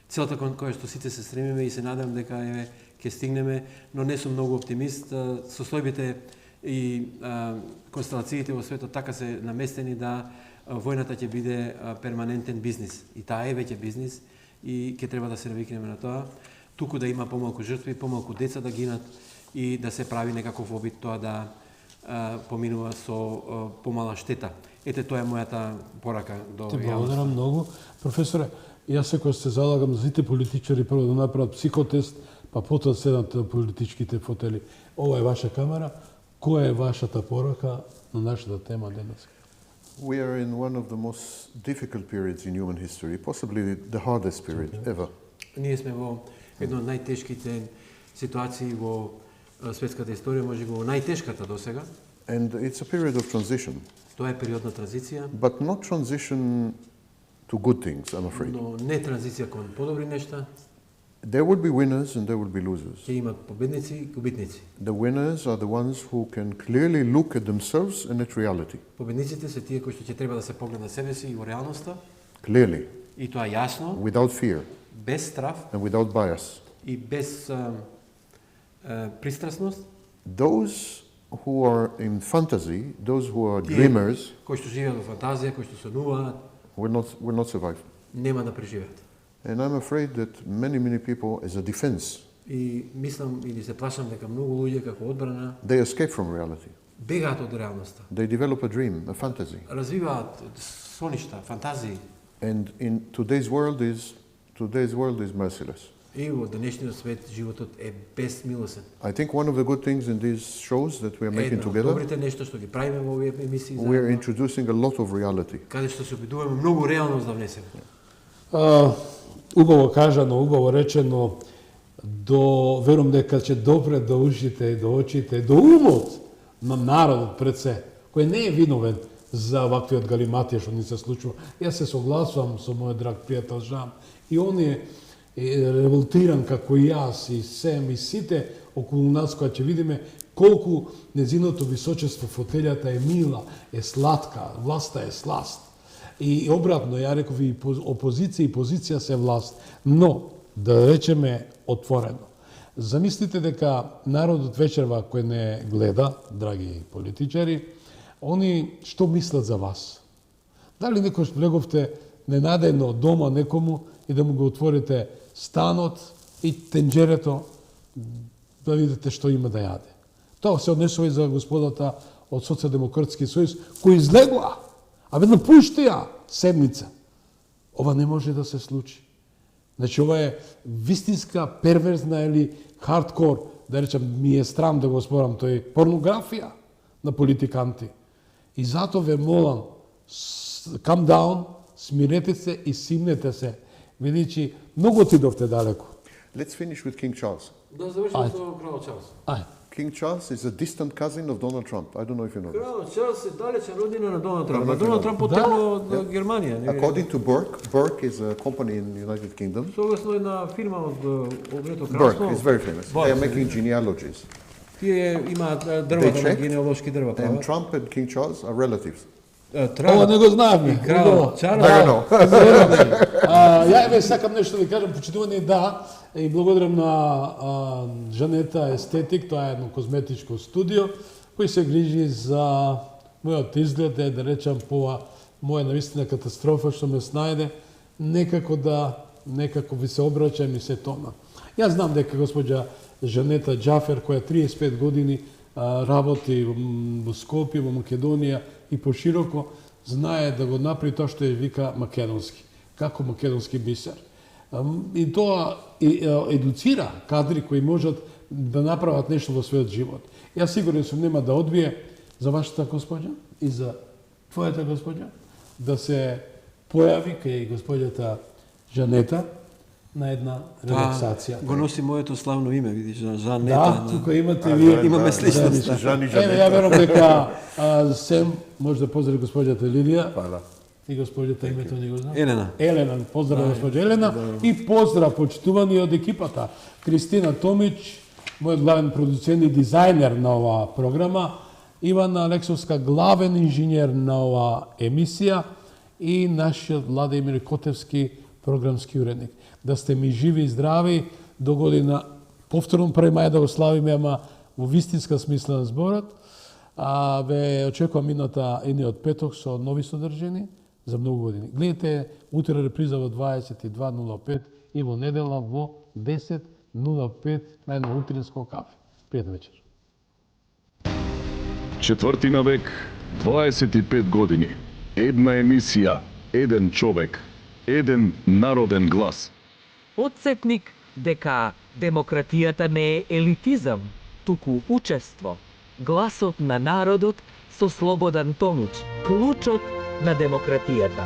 целта кон која што сите се стремиме и се надам дека ќе стигнеме, но не сум многу оптимист. Состојбите и констелациите во светот така се наместени да војната ќе биде перманентен бизнис. И таа е веќе бизнис и ќе треба да се навикнеме на тоа. Туку да има помалку жртви, помалку деца да гинат и да се прави некаков обид тоа да поминува со помала штета. Ете, тоа е мојата порака до Те благодарам многу. Професоре, јас секој се залагам за сите политичари прво да направат психотест, па потоа седнат на политичките фотели. Ова е ваша камера. Која е вашата порака на нашата тема денес? We are in one of the most difficult periods in human history, possibly the hardest period ever. Ние сме во една од најтешките ситуации во светската историја, може го најтешката досега. And it's a period of transition. Тоа е период на транзиција. But not transition to good things, I'm afraid. Но не транзиција кон подобри нешта. There will be winners and there will be losers. Ќе има победници и губитници. The winners are the ones who can clearly look at themselves and at reality. Победниците се тие кои што ќе треба да се погледнат на себе си и во реалноста. Clearly. И тоа јасно. Without fear. Без страф. And without bias. И без пристрасност. Those who are in fantasy, those who are dreamers, кои што живеат во фантазија, кои што сонуваат, will not survive. Нема да преживеат. And I'm afraid that many people, as a defense, И мислам или се плашам дека многу луѓе како одбрана they escape from reality. бегаат од реалноста. They develop a dream, a fantasy. Развиваат соништа, фантазии. And in today's world is merciless. И во денешниот свет животот е безмилосен. I think one of the good things in these shows that we are making Едно од together, добрите нешта што ги правиме во овие емисии we are заедно, introducing a lot of reality. каде што се обидуваме многу реалност да внесеме. Убаво кажано, убаво речено, верувам дека ќе допре до ушите и до очите, до умот на народот пред се, кој не е виновен за ваквиот галиматија што ни се случува. Јас се согласувам со мојот драг пријател Жан и он е револтиран како и јас и Сем и сите околу нас која ќе видиме колку незиното височество фотелјата е мила, е сладка, власта е сласт. И обратно, ја реков и опозиција и позиција се власт. Но, да речеме отворено, замислите дека народот вечерва кој не гледа, драги политичари, они што мислат за вас? Дали некој влеговте ненадејно дома некому и да му го отворите станот и тенџерето да видите што има да јаде? Тоа се однесува и за господата од Социјалдемократски сојуз кои излегоа, а ведно пуштија седница. Ова не може да се случи. Значи, ова е вистинска, перверзна или хардкор, да речем, ми е страм да го спорам, тој порнографија на политиканти. И зато ве молам, calm down, смирете се и симнете се. Видичи, многу отидовте далеко. Let's finish with King Charles. Да завршиме со крал Чарлс. Ај. King Charles is a distant cousin of Donald Trump. I don't know if you know this. Крал Чарлс е далечна родина на Доналд Трамп. А Доналд Трамп потегло од Германија. According to Burke is a company in the United Kingdom. Согласно една фирма од Обединето Burke кралство. is very famous. They are making genealogies. Тие имаат They дрвата на checked, генеалошки дрва. and Trump and King Charles are relatives. Ова не го знаевме. Крал Чарлс. Ја еве сакам нешто да кажам, почитувани да, и благодарам на Жанета Естетик, тоа е едно козметичко студио, кој се грижи за мојот изглед, да речам по моја навистина катастрофа што ме снајде, некако ви се обраќам и се тома. Јас знам дека госпоѓа Жанета Џафер, која 35 години работи во Скопје, во Македонија и пошироко, знае да го направи тоа што ја вика македонски, како македонски бисер. И тоа едуцира кадри кои можат да направат нешто во својот живот. Јас сигурен сум нема да одбие за вашата господја и за твојата господја да се појави кај госпоѓата Жанета на една релаксација. Го носи моето славно име, видиш, Жанета. Да, тука имате вие. Имаме сличност. Еве, ја верувам дека Сем може да поздрави госпоѓата Лилија. И госпоѓата името не го знам. Елена, поздрав госпоѓа Елена и поздрав почитувани од екипата. Кристина Томич, мојот главен продуцент и дизајнер на оваа програма, Ивана Алексовска, главен инженер на ова емисија, и нашиот Владимир Котевски, програмски уредник. Да сте ми живи и здрави до година, повторно 1 мај да го славиме, ама во вистинска смисла на зборот. Ве очекувам идниот петок со нови содржини за многу години. Гледате утре реприза во 22:05 и во недела во 10:05 на едно утринско кафе. Пријатна вечер. Четвртина век, 25 години. Една емисија, еден човек, еден народен глас. Подсетник дека демократијата не е елитизам, туку учество. Гласот на народот со Слободан Томич, клучот на демократијата.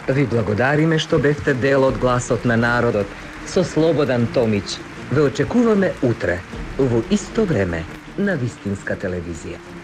Ви благодариме што бевте дел од Гласот на народот со Слободан Томич. Ве очекуваме утре, во исто време, на Вистинска телевизија.